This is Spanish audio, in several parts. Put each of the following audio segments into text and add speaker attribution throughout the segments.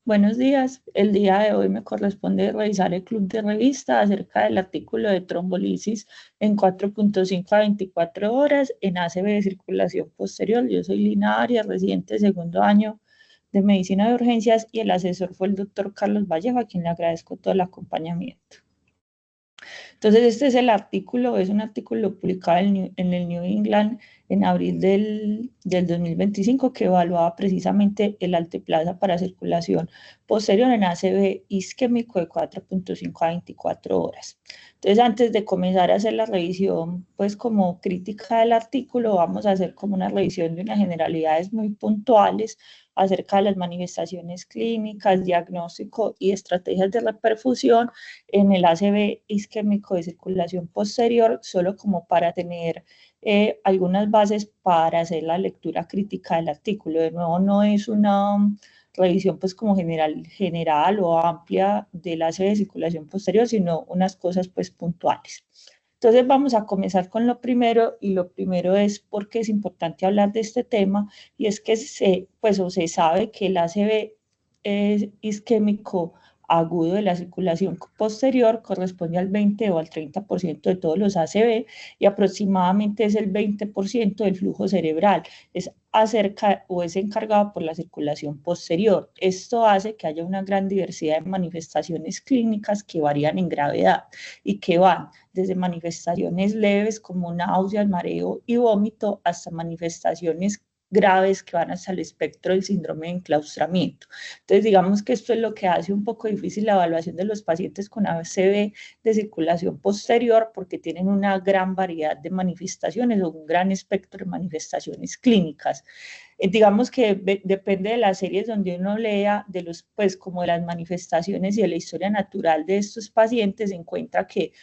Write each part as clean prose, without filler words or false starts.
Speaker 1: Buenos días. El día de hoy me corresponde revisar el club de revista acerca del artículo de trombolisis en 4.5 a 24 horas en ACV de circulación posterior. Yo soy Lina Arias, residente de segundo año de medicina de urgencias y el asesor fue el doctor Carlos Vallejo, a quien le agradezco todo el acompañamiento. Entonces, este es el artículo, es un artículo publicado en el New England en abril del 2025 que evaluaba precisamente el alteplasa para circulación posterior en ACV isquémico de 4.5 a 24 horas. Entonces, antes de comenzar a hacer la revisión, pues como crítica del artículo, vamos a hacer como una revisión de unas generalidades muy puntuales acerca de las manifestaciones clínicas, diagnóstico y estrategias de reperfusión en el ACV isquémico de circulación posterior, solo como para tener algunas bases para hacer la lectura crítica del artículo. De nuevo, no es una revisión pues como general o amplia del ACV de circulación posterior, sino unas cosas pues puntuales. Entonces vamos a comenzar con lo primero, y lo primero es por qué es importante hablar de este tema, y es que se sabe que el ACV isquémico agudo de la circulación posterior corresponde al 20 o al 30% de todos los ACV y aproximadamente es el 20% del flujo cerebral. Es acerca o es encargado por la circulación posterior. Esto hace que haya una gran diversidad de manifestaciones clínicas que varían en gravedad y que van desde manifestaciones leves como náuseas, mareo y vómito hasta manifestaciones graves que van hasta el espectro del síndrome de enclaustramiento. Entonces, digamos que esto es lo que hace un poco difícil la evaluación de los pacientes con ACV de circulación posterior, porque tienen una gran variedad de manifestaciones o un gran espectro de manifestaciones clínicas. Digamos que depende de las series donde uno lea, de los, pues como de las manifestaciones y de la historia natural de estos pacientes, se encuentra que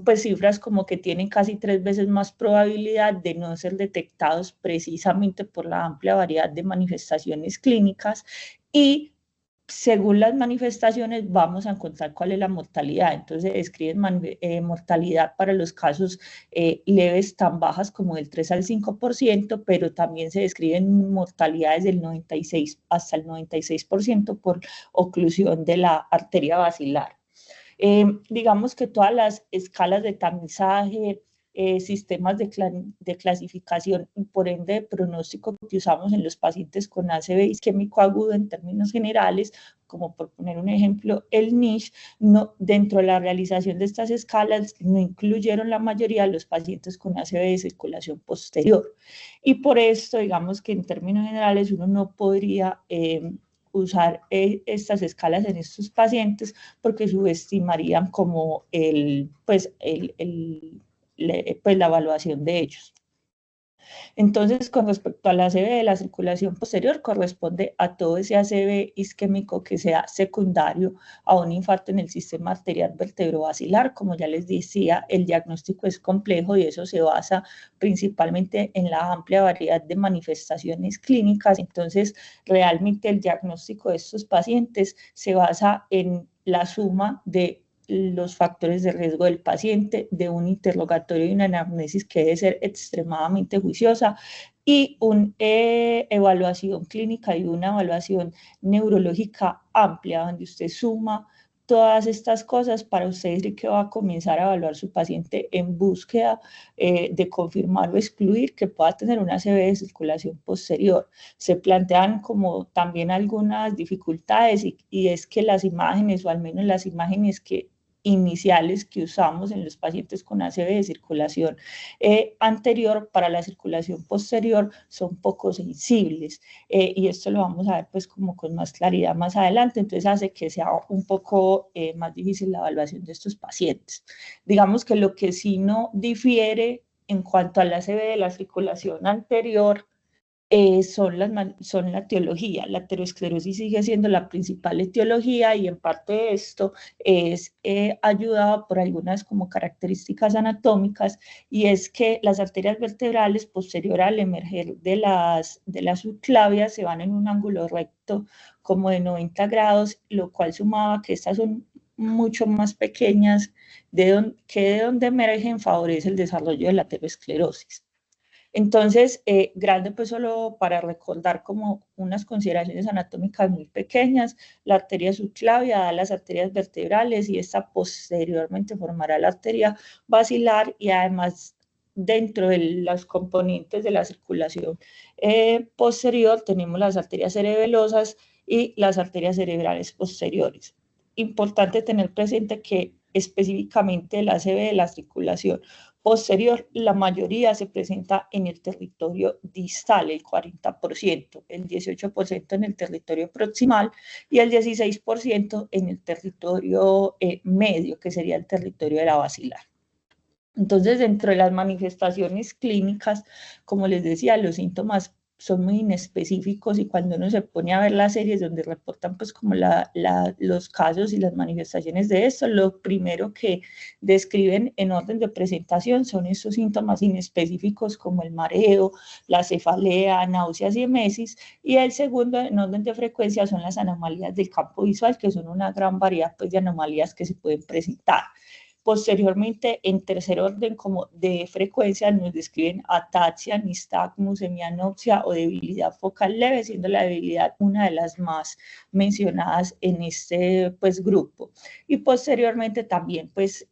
Speaker 1: pues cifras como que tienen casi 3 veces más probabilidad de no ser detectados precisamente por la amplia variedad de manifestaciones clínicas, y según las manifestaciones vamos a encontrar cuál es la mortalidad. Entonces describen mortalidad para los casos leves tan bajas como del 3 al 5%, pero también se describen mortalidades del 96 hasta el 96% por oclusión de la arteria basilar. Digamos que todas las escalas de tamizaje, sistemas de clasificación y por ende de pronóstico que usamos en los pacientes con ACV isquémico agudo en términos generales, como por poner un ejemplo, el NISH, no, dentro de la realización de estas escalas no incluyeron la mayoría de los pacientes con ACV de circulación posterior. Y por esto, digamos que en términos generales uno no podría usar estas escalas en estos pacientes porque subestimarían como pues la evaluación de ellos. Entonces, con respecto al ACV de la circulación posterior, corresponde a todo ese ACV isquémico que sea secundario a un infarto en el sistema arterial vertebrovascular. Como ya les decía, el diagnóstico es complejo y eso se basa principalmente en la amplia variedad de manifestaciones clínicas. Entonces, realmente el diagnóstico de estos pacientes se basa en la suma de los factores de riesgo del paciente, de un interrogatorio y una anamnesis que debe ser extremadamente juiciosa, y una evaluación clínica y una evaluación neurológica amplia, donde usted suma todas estas cosas para usted decir que va a comenzar a evaluar su paciente en búsqueda de confirmar o excluir que pueda tener una ACV de circulación posterior. Se plantean como también algunas dificultades y es que las imágenes, o al menos las imágenes iniciales que usamos en los pacientes con ACV de circulación anterior para la circulación posterior son poco sensibles, y esto lo vamos a ver pues como con más claridad más adelante. Entonces hace que sea un poco más difícil la evaluación de estos pacientes. Digamos que lo que sí no difiere en cuanto a la ACV de la circulación anterior son la etiología. La aterosclerosis sigue siendo la principal etiología, y en parte de esto es ayudado por algunas como características anatómicas, y es que las arterias vertebrales posterior al emerger de las subclavias se van en un ángulo recto como de 90 grados, lo cual sumaba que estas son mucho más pequeñas que de donde emergen, favorece el desarrollo de la aterosclerosis. Entonces, grande pues solo para recordar como unas consideraciones anatómicas muy pequeñas, la arteria subclavia da las arterias vertebrales y esta posteriormente formará la arteria basilar y además dentro de los componentes de la circulación posterior tenemos las arterias cerebelosas y las arterias cerebrales posteriores. Importante tener presente que específicamente la ACV de la circulación posterior, la mayoría se presenta en el territorio distal, el 40%, el 18% en el territorio proximal y el 16% en el territorio medio, que sería el territorio de la basilar. Entonces, dentro de las manifestaciones clínicas, como les decía, los síntomas son muy inespecíficos y cuando uno se pone a ver las series donde reportan pues como los casos y las manifestaciones de esto, lo primero que describen en orden de presentación son esos síntomas inespecíficos como el mareo, la cefalea, náuseas y emesis, y el segundo en orden de frecuencia son las anomalías del campo visual, que son una gran variedad pues de anomalías que se pueden presentar. Posteriormente, en tercer orden como de frecuencia, nos describen ataxia, nistagmus, semianopsia o debilidad focal leve, siendo la debilidad una de las más mencionadas en este pues, grupo. Y posteriormente también, pues,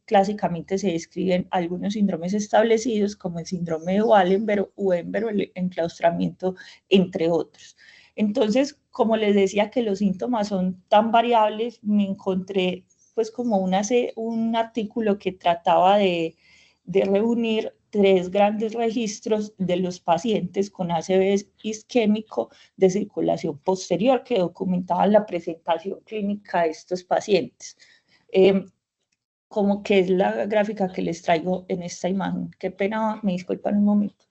Speaker 1: clásicamente se describen algunos síndromes establecidos, como el síndrome de Wallenberg o el enclaustramiento, entre otros. Entonces, como les decía que los síntomas son tan variables, me encontré pues como un artículo que trataba de reunir 3 grandes registros de los pacientes con ACV isquémico de circulación posterior que documentaban la presentación clínica de estos pacientes. Como que es la gráfica que les traigo en esta imagen. Qué pena, me disculpan un momento.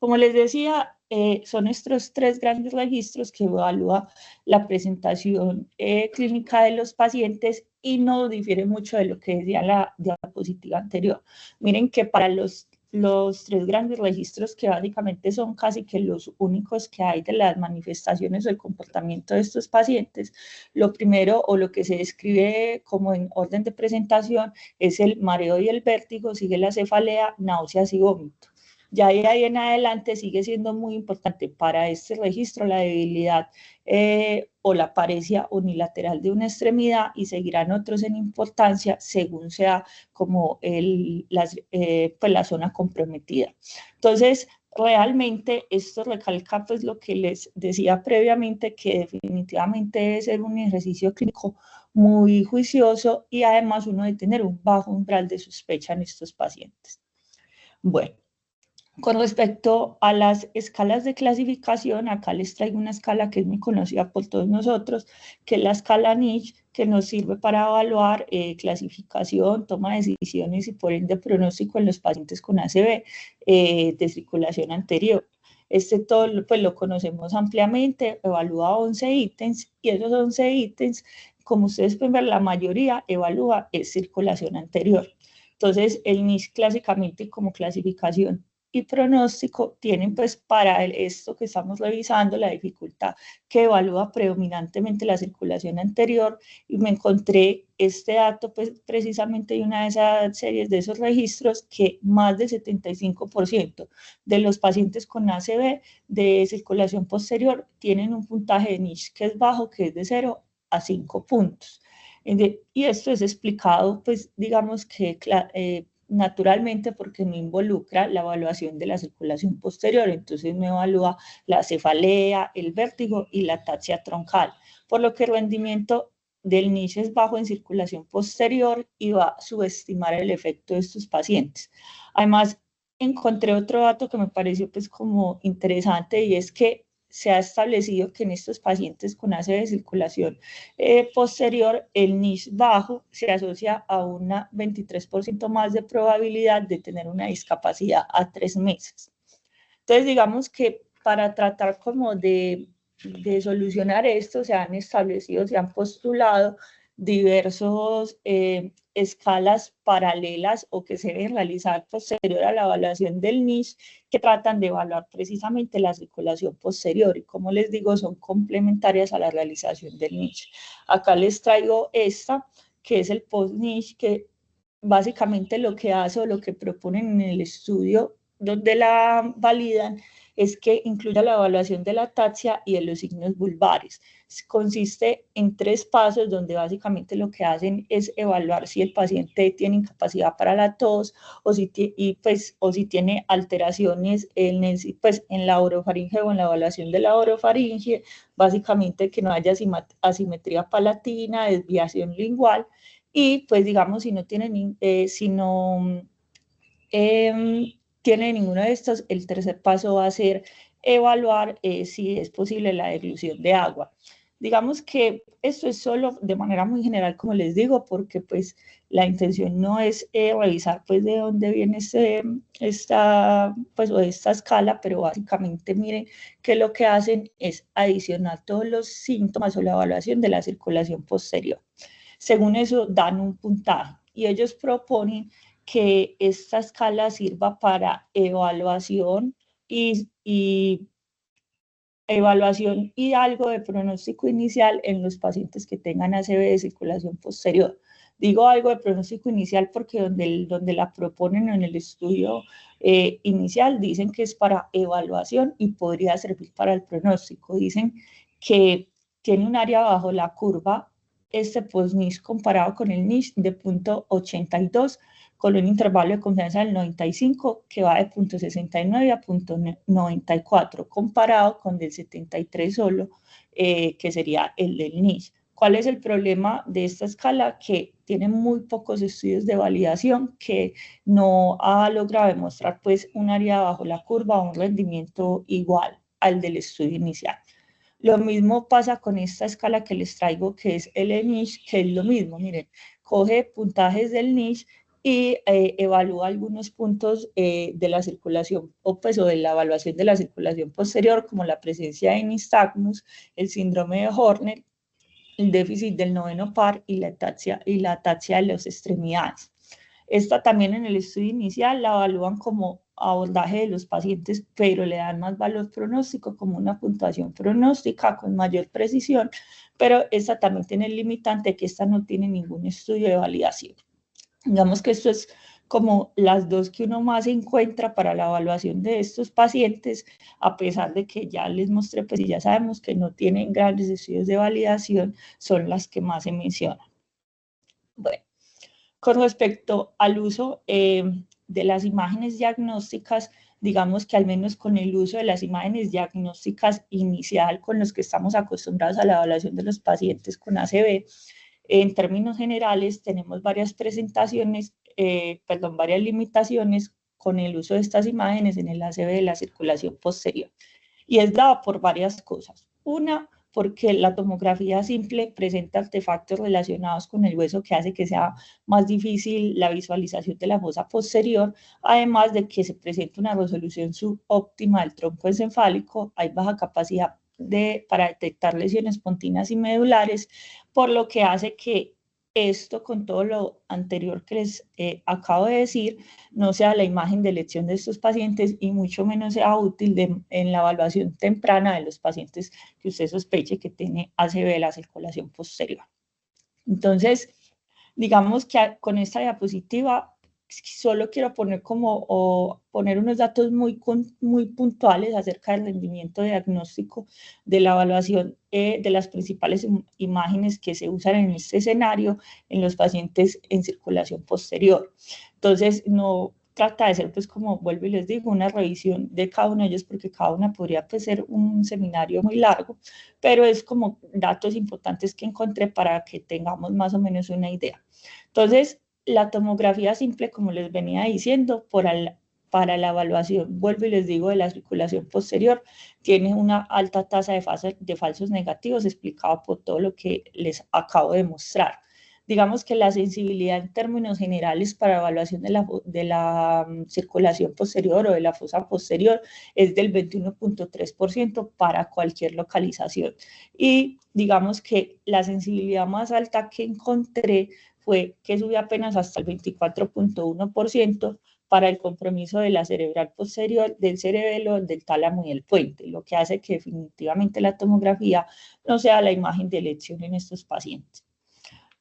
Speaker 1: Como les decía, son estos 3 grandes registros que evalúan la presentación clínica de los pacientes y no difiere mucho de lo que decía la diapositiva anterior. Miren que para los 3 grandes registros, que básicamente son casi que los únicos que hay de las manifestaciones o el comportamiento de estos pacientes, lo primero o lo que se describe como en orden de presentación es el mareo y el vértigo, sigue la cefalea, náuseas y vómito. Ya de ahí en adelante sigue siendo muy importante para este registro la debilidad o la paresia unilateral de una extremidad y seguirán otros en importancia según sea como pues la zona comprometida. Entonces, realmente esto recalca pues lo que les decía previamente, que definitivamente debe ser un ejercicio clínico muy juicioso y además uno debe tener un bajo umbral de sospecha en estos pacientes. Bueno. Con respecto a las escalas de clasificación, acá les traigo una escala que es muy conocida por todos nosotros, que es la escala Niche, que nos sirve para evaluar clasificación, toma de decisiones y por ende pronóstico en los pacientes con ACV de circulación anterior. Todo pues, lo conocemos ampliamente, evalúa 11 ítems y esos 11 ítems, como ustedes pueden ver, la mayoría evalúa circulación anterior. Entonces, el Niche clásicamente como clasificación y pronóstico tienen pues para esto que estamos revisando la dificultad que evalúa predominantemente la circulación anterior y me encontré este dato pues precisamente de una de esas series de esos registros que más del 75% de los pacientes con ACV de circulación posterior tienen un puntaje de Niche que es bajo, que es de 0 a 5 puntos. Y esto es explicado pues digamos que naturalmente porque no involucra la evaluación de la circulación posterior, entonces no evalúa la cefalea, el vértigo y la ataxia troncal, por lo que el rendimiento del Niche es bajo en circulación posterior y va a subestimar el efecto de estos pacientes. Además, encontré otro dato que me pareció pues como interesante y es que se ha establecido que en estos pacientes con ACV de circulación posterior, el Niche bajo se asocia a un 23% más de probabilidad de tener una discapacidad a 3 meses. Entonces, digamos que para tratar como de solucionar esto, se han establecido, se han postulado diversos escalas paralelas o que se deben realizar posterior a la evaluación del Niche, que tratan de evaluar precisamente la circulación posterior y como les digo son complementarias a la realización del Niche. Acá les traigo esta que es el post-Niche, que básicamente lo que hace o lo que proponen en el estudio donde la validan es que incluya la evaluación de la ataxia y de los signos vulvares. Consiste en 3 pasos donde básicamente lo que hacen es evaluar si el paciente tiene incapacidad para la tos o si tiene alteraciones en la orofaringe o en la evaluación de la orofaringe, básicamente que no haya asimetría palatina, desviación lingual, y pues digamos si no tiene tiene ninguno de estos, el tercer paso va a ser evaluar si es posible la deglución de agua. Digamos que esto es solo de manera muy general, como les digo, porque pues la intención no es revisar pues de dónde viene esta escala, pero básicamente miren que lo que hacen es adicionar todos los síntomas o la evaluación de la circulación posterior. Según eso dan un puntaje y ellos proponen que esta escala sirva para evaluación y algo de pronóstico inicial en los pacientes que tengan ACV de circulación posterior. Digo algo de pronóstico inicial porque donde la proponen en el estudio inicial dicen que es para evaluación y podría servir para el pronóstico. Dicen que tiene un área bajo la curva post-NICH comparado con el NICH de 0.82 con un intervalo de confianza del 95 que va de 0.69 a 0.94 comparado con del 73 solo, que sería el del NICH. ¿Cuál es el problema de esta escala? Que tiene muy pocos estudios de validación, que no ha logrado demostrar pues un área bajo la curva o un rendimiento igual al del estudio inicial. Lo mismo pasa con esta escala que les traigo, que es el NICH, que es lo mismo, miren, coge puntajes del NICH y evalúa algunos puntos de la circulación o de la evaluación de la circulación posterior, como la presencia de nistagmus, el síndrome de Horner, el déficit del noveno par y la ataxia de las extremidades. Esta también en el estudio inicial la evalúan como abordaje de los pacientes, pero le dan más valor pronóstico como una puntuación pronóstica con mayor precisión, pero esta también tiene el limitante que esta no tiene ningún estudio de validación. Digamos que esto es como las dos que uno más encuentra para la evaluación de estos pacientes, a pesar de que ya les mostré, pues y ya sabemos que no tienen grandes estudios de validación, son las que más se mencionan. Bueno, con respecto al uso de las imágenes diagnósticas, digamos que al menos con el uso de las imágenes diagnósticas inicial con los que estamos acostumbrados a la evaluación de los pacientes con ACV, en términos generales tenemos varias varias limitaciones con el uso de estas imágenes en el ACV de la circulación posterior. Y es dado por varias cosas. Una, porque la tomografía simple presenta artefactos relacionados con el hueso que hace que sea más difícil la visualización de la fosa posterior, además de que se presenta una resolución subóptima del tronco encefálico, hay baja capacidad para detectar lesiones pontinas y medulares, por lo que hace que esto, con todo lo anterior que les acabo de decir, no sea la imagen de elección de estos pacientes y mucho menos sea útil en la evaluación temprana de los pacientes que usted sospeche que tiene ACV de la circulación posterior. Entonces, digamos que con esta diapositiva solo quiero poner unos datos muy puntuales acerca del rendimiento diagnóstico de la evaluación de las principales imágenes que se usan en este escenario en los pacientes en circulación posterior. Entonces, no trata de ser, pues como vuelvo y les digo, una revisión de cada uno de ellos, porque cada una podría pues, ser un seminario muy largo, pero es como datos importantes que encontré para que tengamos más o menos una idea. Entonces, la tomografía simple, como les venía diciendo, para la evaluación, vuelvo y les digo, de la circulación posterior, tiene una alta tasa de falsos negativos, explicado por todo lo que les acabo de mostrar. Digamos que la sensibilidad en términos generales para evaluación de la circulación posterior o de la fosa posterior es del 21.3% para cualquier localización. Y digamos que la sensibilidad más alta que encontré fue que subió apenas hasta el 24.1% para el compromiso de la cerebral posterior, del cerebelo, del tálamo y el puente, lo que hace que definitivamente la tomografía no sea la imagen de elección en estos pacientes.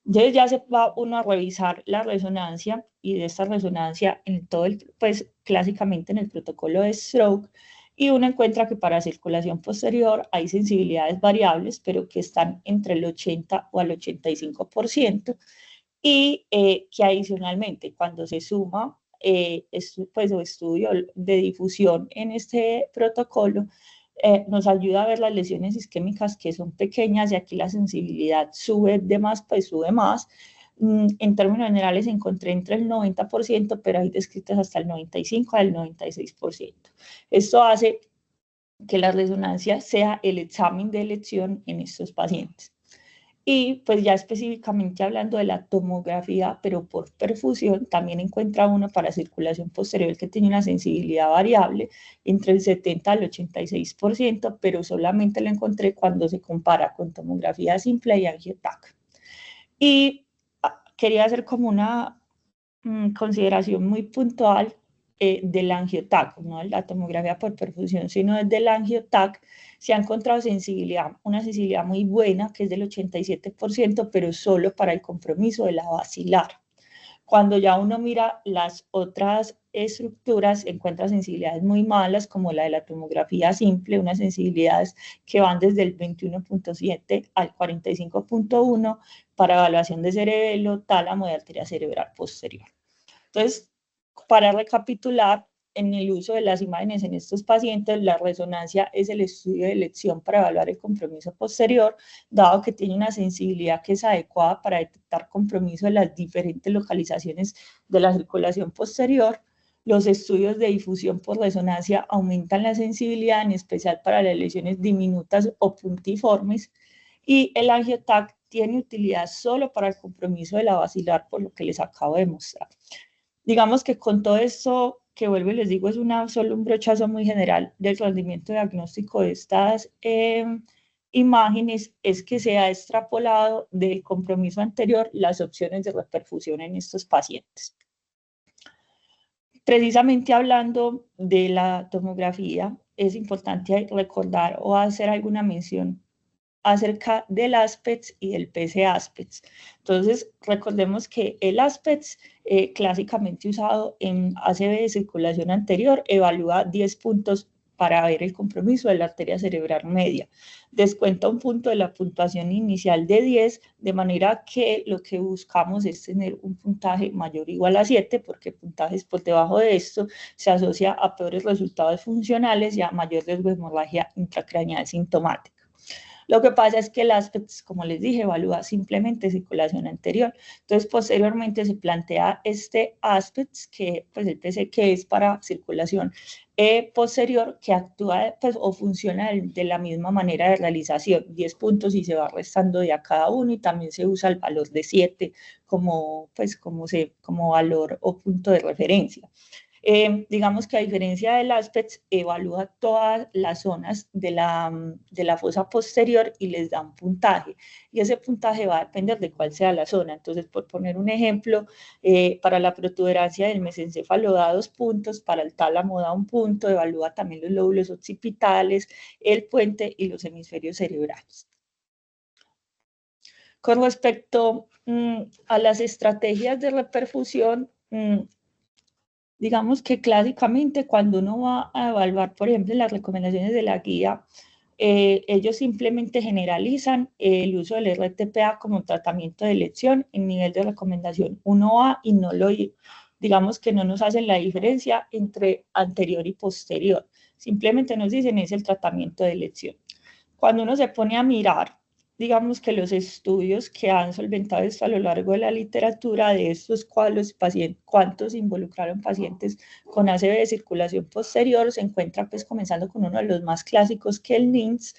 Speaker 1: Entonces ya se va uno a revisar la resonancia y de esta resonancia en todo pues clásicamente en el protocolo de stroke, y uno encuentra que para circulación posterior hay sensibilidades variables, pero que están entre el 80 o al 85%, y que adicionalmente cuando se suma pues, o estudio de difusión en este protocolo, nos ayuda a ver las lesiones isquémicas que son pequeñas, y aquí la sensibilidad sube de más, pues sube más. En términos generales encontré entre el 90%, pero hay descritas hasta el 95 al 96%. Esto hace que la resonancia sea el examen de elección en estos pacientes. Y pues ya específicamente hablando de la tomografía, pero por perfusión, también encuentra uno para circulación posterior que tiene una sensibilidad variable entre el 70 al 86%, pero solamente lo encontré cuando se compara con tomografía simple y angiotac. Y quería hacer como una consideración muy puntual del angiotac, no de la tomografía por perfusión, sino desde el angiotac. Se ha encontrado sensibilidad, una sensibilidad muy buena, que es del 87%, pero solo para el compromiso de la basilar. Cuando ya uno mira las otras estructuras, encuentra sensibilidades muy malas, como la de la tomografía simple, unas sensibilidades que van desde el 21.7 al 45.1 para evaluación de cerebelo, tálamo y arteria cerebral posterior. Entonces, para recapitular, en el uso de las imágenes en estos pacientes, la resonancia es el estudio de elección para evaluar el compromiso posterior, dado que tiene una sensibilidad que es adecuada para detectar compromiso de las diferentes localizaciones de la circulación posterior. Los estudios de difusión por resonancia aumentan la sensibilidad, en especial para las lesiones diminutas o puntiformes, y el angiotac tiene utilidad solo para el compromiso de la basilar, por lo que les acabo de mostrar. Digamos que con todo esto, que vuelvo y les digo, es solo un brochazo muy general del rendimiento diagnóstico de estas imágenes, es que se ha extrapolado del compromiso anterior las opciones de reperfusión en estos pacientes. Precisamente hablando de la tomografía, es importante recordar o hacer alguna mención acerca del ASPETS y del PC-ASPETS. Entonces, recordemos que el ASPETS, clásicamente usado en ACV de circulación anterior, evalúa 10 puntos para ver el compromiso de la arteria cerebral media. Descuenta un punto de la puntuación inicial de 10, de manera que lo que buscamos es tener un puntaje mayor o igual a 7, porque puntajes por debajo de esto se asocia a peores resultados funcionales y a mayor riesgo de hemorragia intracraneal sintomática. Lo que pasa es que el ASPETS, como les dije, evalúa simplemente circulación anterior. Entonces, posteriormente se plantea este ASPETS, que pues el PC, que es para circulación posterior, que actúa pues, o funciona de la misma manera de realización, 10 puntos y se va restando de a cada uno, y también se usa el valor de 7 como valor o punto de referencia. Digamos que a diferencia del ASPETS, evalúa todas las zonas de la fosa posterior y les da un puntaje. Y ese puntaje va a depender de cuál sea la zona. Entonces, por poner un ejemplo, para la protuberancia del mesencéfalo da 2 puntos, para el tálamo da 1 punto, evalúa también los lóbulos occipitales, el puente y los hemisferios cerebrales. Con respecto a las estrategias de reperfusión, digamos que clásicamente cuando uno va a evaluar, por ejemplo, las recomendaciones de la guía, ellos simplemente generalizan el uso del RTPA como tratamiento de elección en nivel de recomendación 1A, y no digamos que no nos hacen la diferencia entre anterior y posterior. Simplemente nos dicen es el tratamiento de elección. Cuando uno se pone a mirar, digamos que los estudios que han solventado esto a lo largo de la literatura, de estos cuántos involucraron pacientes con ACV de circulación posterior, se encuentra pues comenzando con uno de los más clásicos, que el NINS,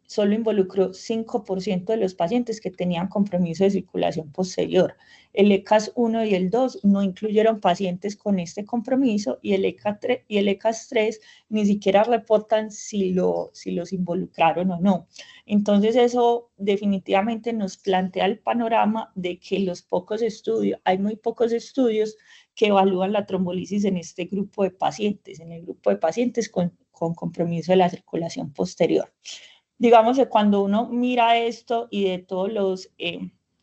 Speaker 1: solo involucró 5% de los pacientes que tenían compromiso de circulación posterior. El ECAS 1 y el 2 no incluyeron pacientes con este compromiso, y el ECAS 3 ni siquiera reportan si los involucraron o no. Entonces eso definitivamente nos plantea el panorama de que hay muy pocos estudios que evalúan la trombolisis en este grupo de pacientes, en el grupo de pacientes con compromiso de la circulación posterior. Digamos que cuando uno mira esto y de todos los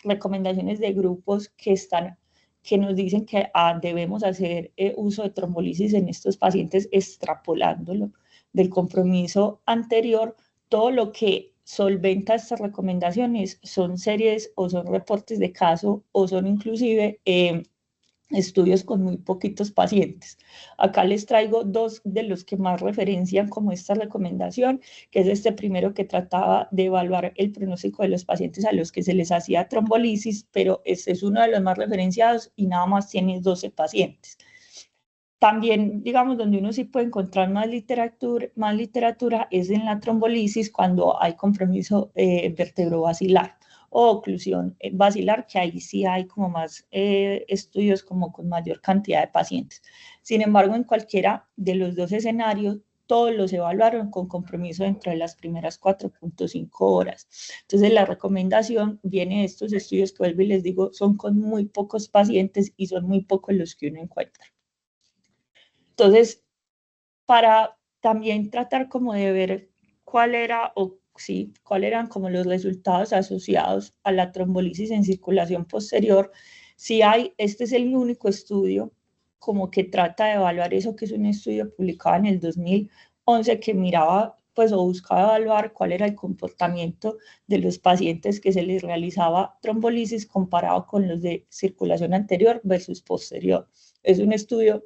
Speaker 1: recomendaciones de grupos que nos dicen que debemos hacer uso de trombolisis en estos pacientes, extrapolándolo del compromiso anterior. Todo lo que solventa estas recomendaciones son series o son reportes de caso o son inclusive estudios con muy poquitos pacientes. Acá les traigo dos de los que más referencian como esta recomendación, que es este primero que trataba de evaluar el pronóstico de los pacientes a los que se les hacía trombolisis, pero este es uno de los más referenciados y nada más tiene 12 pacientes. También, digamos, donde uno sí puede encontrar más literatura es en la trombolisis cuando hay compromiso vertebrovascular o oclusión basilar, que ahí sí hay como más estudios como con mayor cantidad de pacientes. Sin embargo, en cualquiera de los dos escenarios, todos los evaluaron con compromiso dentro de las primeras 4.5 horas. Entonces, la recomendación viene de estos estudios que vuelvo y les digo, son con muy pocos pacientes y son muy pocos los que uno encuentra. Entonces, para también tratar como de ver cuál eran como los resultados asociados a la trombolisis en circulación posterior, este es el único estudio como que trata de evaluar eso, que es un estudio publicado en el 2011 que miraba pues o buscaba evaluar cuál era el comportamiento de los pacientes que se les realizaba trombolisis comparado con los de circulación anterior versus posterior. Es un estudio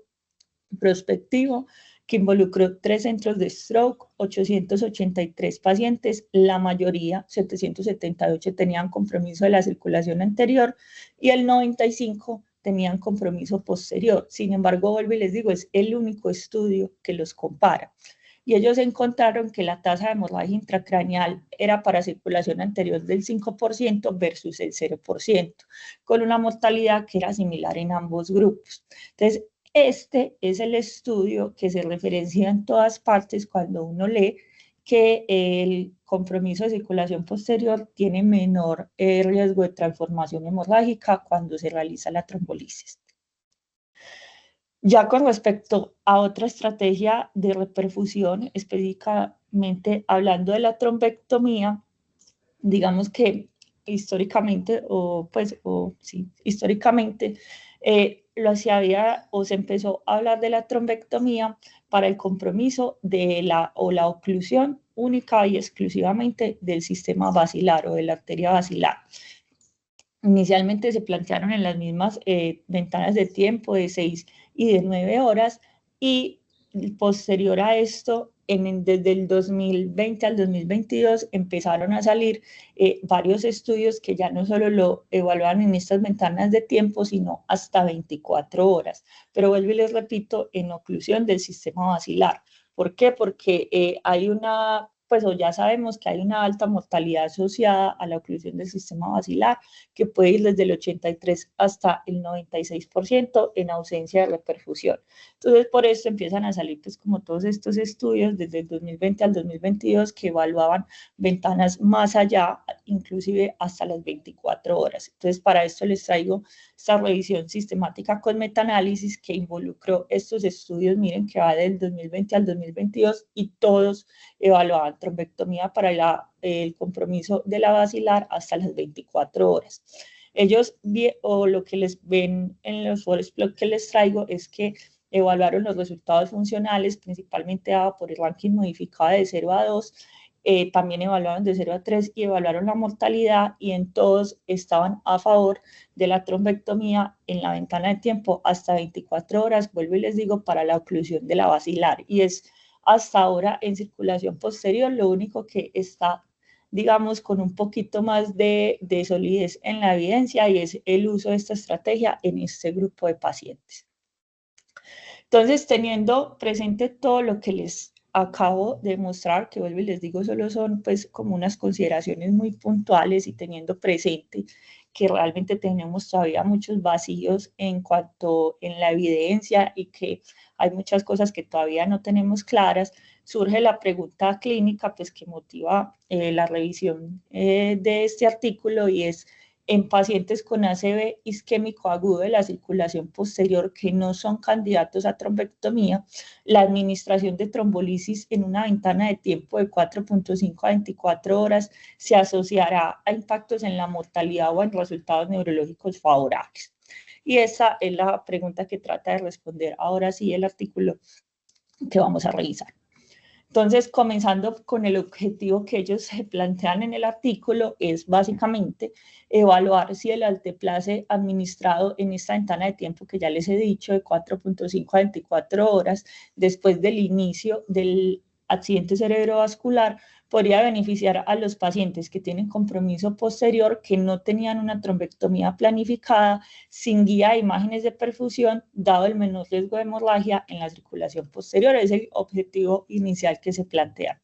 Speaker 1: prospectivo que involucró 3 centros de stroke, 883 pacientes, la mayoría, 778, tenían compromiso de la circulación anterior y el 95 tenían compromiso posterior. Sin embargo, vuelvo y les digo, es el único estudio que los compara. Y ellos encontraron que la tasa de hemorragia intracraneal era para circulación anterior del 5% versus el 0%, con una mortalidad que era similar en ambos grupos. Entonces, este es el estudio que se referencia en todas partes cuando uno lee que el compromiso de circulación posterior tiene menor riesgo de transformación hemorrágica cuando se realiza la trombolisis. Ya con respecto a otra estrategia de reperfusión, específicamente hablando de la trombectomía, digamos que históricamente, históricamente se empezó a hablar de la trombectomía para el compromiso de la oclusión única y exclusivamente del sistema basilar o de la arteria basilar. Inicialmente se plantearon en las mismas ventanas de tiempo de 6 y de 9 horas y posterior a esto, desde el 2020 al 2022 empezaron a salir varios estudios que ya no solo lo evaluaban en estas ventanas de tiempo, sino hasta 24 horas. Pero vuelvo y les repito, en oclusión del sistema basilar. ¿Por qué? Porque hay o ya sabemos que hay una alta mortalidad asociada a la oclusión del sistema basilar, que puede ir desde el 83 hasta el 96% en ausencia de reperfusión. Entonces, por esto empiezan a salir pues como todos estos estudios desde el 2020 al 2022 que evaluaban ventanas más allá, inclusive hasta las 24 horas. Entonces, para esto les traigo esta revisión sistemática con metaanálisis que involucró estos estudios, miren que va del 2020 al 2022 y todos evaluaban trombectomía para el compromiso de la basilar hasta las 24 horas. Ellos, o lo que les ven en los forest plot que les traigo, es que evaluaron los resultados funcionales, principalmente dado por el ranking modificado de 0 a 2, también evaluaron de 0 a 3 y evaluaron la mortalidad y en todos estaban a favor de la trombectomía en la ventana de tiempo hasta 24 horas, vuelvo y les digo, para la oclusión de la basilar. Y es hasta ahora en circulación posterior lo único que está, digamos, con un poquito más de solidez en la evidencia y es el uso de esta estrategia en este grupo de pacientes. Entonces, teniendo presente todo lo que les acabo de mostrar, que vuelvo y les digo, solo son pues como unas consideraciones muy puntuales y teniendo presente que realmente tenemos todavía muchos vacíos en cuanto en la evidencia y que hay muchas cosas que todavía no tenemos claras, surge la pregunta clínica pues que motiva la revisión de este artículo y es en pacientes con ACV isquémico agudo de la circulación posterior que no son candidatos a trombectomía, la administración de trombolisis en una ventana de tiempo de 4.5 a 24 horas se asociará a impactos en la mortalidad o en resultados neurológicos favorables. Y esa es la pregunta que trata de responder ahora sí el artículo que vamos a revisar. Entonces, comenzando con el objetivo que ellos se plantean en el artículo, es básicamente evaluar si el alteplase administrado en esta ventana de tiempo que ya les he dicho, de 4.5 a 24 horas, después del inicio del accidente cerebrovascular, podría beneficiar a los pacientes que tienen compromiso posterior, que no tenían una trombectomía planificada, sin guía de imágenes de perfusión, dado el menor riesgo de hemorragia en la circulación posterior. Es el objetivo inicial que se plantea.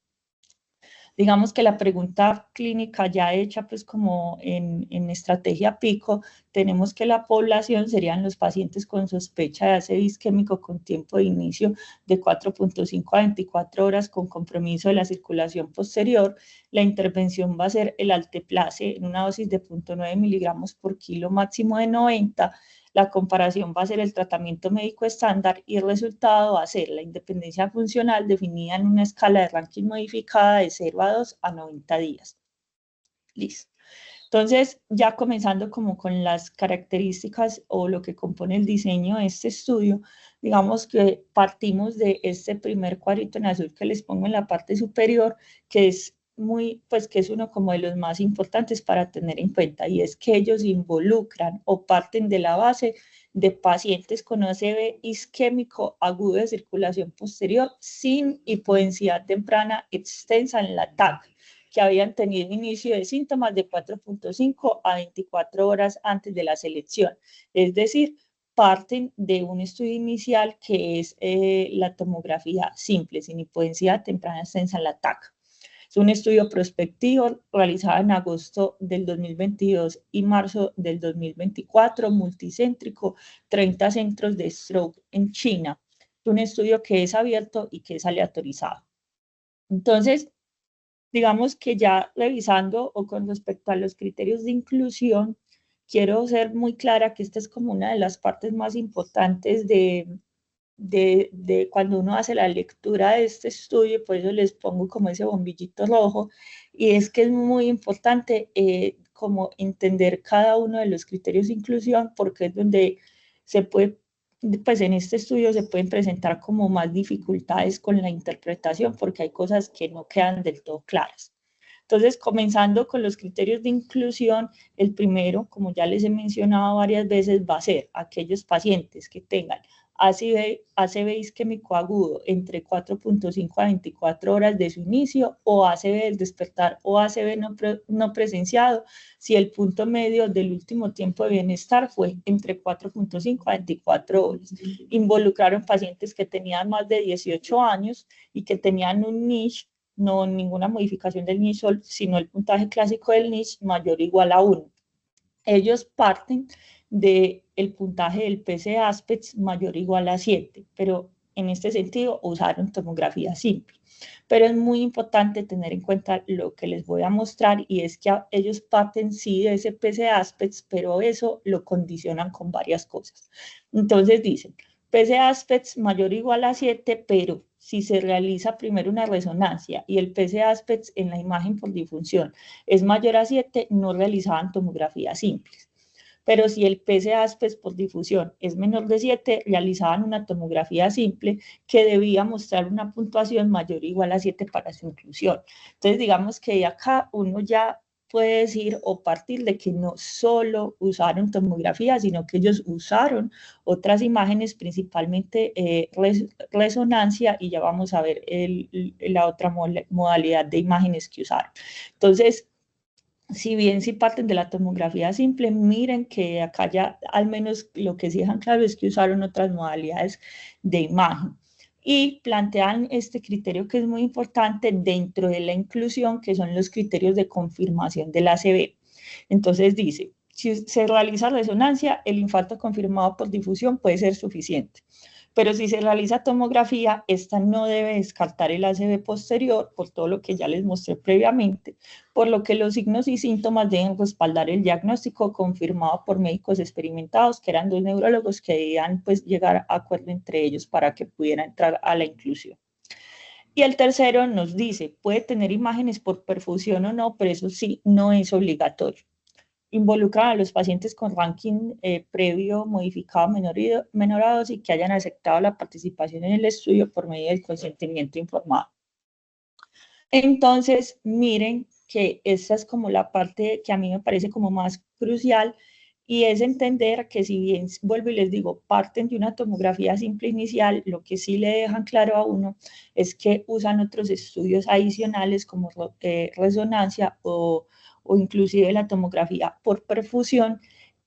Speaker 1: Digamos que la pregunta clínica ya hecha pues como en estrategia PICO, tenemos que la población serían los pacientes con sospecha de ACV isquémico con tiempo de inicio de 4.5 a 24 horas con compromiso de la circulación posterior. La intervención va a ser el alteplase en una dosis de 0.9 miligramos por kilo, máximo de 90. La comparación va a ser el tratamiento médico estándar y el resultado va a ser la independencia funcional definida en una escala de ranking modificada de 0 a 2 a 90 días. Listo. Entonces, ya comenzando como con las características o lo que compone el diseño de este estudio, digamos que partimos de este primer cuadrito en azul que les pongo en la parte superior, que es que es uno como de los más importantes para tener en cuenta, y es que ellos involucran o parten de la base de pacientes con ACV isquémico agudo de circulación posterior sin hipodensidad temprana extensa en la TAC, que habían tenido inicio de síntomas de 4.5 a 24 horas antes de la selección. Es decir, parten de un estudio inicial que es la tomografía simple, sin hipodensidad temprana extensa en la TAC. Es un estudio prospectivo realizado en agosto del 2022 y marzo del 2024, multicéntrico, 30 centros de stroke en China. Es un estudio que es abierto y que es aleatorizado. Entonces, digamos que ya revisando o con respecto a los criterios de inclusión, quiero ser muy clara que esta es como una de las partes más importantes de cuando uno hace la lectura de este estudio, por eso les pongo como ese bombillito rojo, y es que es muy importante como entender cada uno de los criterios de inclusión, porque es donde se puede, pues en este estudio se pueden presentar como más dificultades con la interpretación, porque hay cosas que no quedan del todo claras. Entonces, comenzando con los criterios de inclusión, el primero, como ya les he mencionado varias veces, va a ser aquellos pacientes que tengan ACV isquémico agudo entre 4.5 a 24 horas de su inicio, o ACV del despertar o ACV no presenciado, si el punto medio del último tiempo de bienestar fue entre 4.5 a 24 horas. Involucraron pacientes que tenían más de 18 años y que tenían un NISH, no ninguna modificación del NISH, sino el puntaje clásico del NISH mayor o igual a 1. Ellos parten del puntaje del PC-Aspects mayor o igual a 7, pero en este sentido usaron tomografía simple. Pero es muy importante tener en cuenta lo que les voy a mostrar, y es que ellos parten sí de ese PC-Aspects, pero eso lo condicionan con varias cosas. Entonces dicen, PC-Aspects mayor o igual a 7, pero si se realiza primero una resonancia y el PC-Aspects en la imagen por difusión es mayor a 7, no realizaban tomografía simples. Pero si el PC-Aspects por difusión es menor de 7, realizaban una tomografía simple que debía mostrar una puntuación mayor o igual a 7 para su inclusión. Entonces, digamos que de acá uno ya puede decir o partir de que no solo usaron tomografía, sino que ellos usaron otras imágenes, principalmente resonancia, y ya vamos a ver la otra modalidad de imágenes que usaron. Entonces, si bien si parten de la tomografía simple, miren que acá ya al menos lo que sí dejan claro es que usaron otras modalidades de imagen. Y plantean este criterio que es muy importante dentro de la inclusión, que son los criterios de confirmación del ACV. Entonces dice, si se realiza resonancia, el infarto confirmado por difusión puede ser suficiente. Pero si se realiza tomografía, esta no debe descartar el ACV posterior por todo lo que ya les mostré previamente, por lo que los signos y síntomas deben respaldar el diagnóstico confirmado por médicos experimentados, que eran 2 neurólogos que debían pues llegar a acuerdo entre ellos para que pudiera entrar a la inclusión. Y el tercero nos dice, puede tener imágenes por perfusión o no, pero eso sí, no es obligatorio. Involucran a los pacientes con ranking previo modificado menor a 2 y que hayan aceptado la participación en el estudio por medio del consentimiento informado. Entonces, miren que esta es como la parte que a mí me parece como más crucial, y es entender que si bien, vuelvo y les digo, parten de una tomografía simple inicial, lo que sí le dejan claro a uno es que usan otros estudios adicionales como resonancia o inclusive la tomografía por perfusión,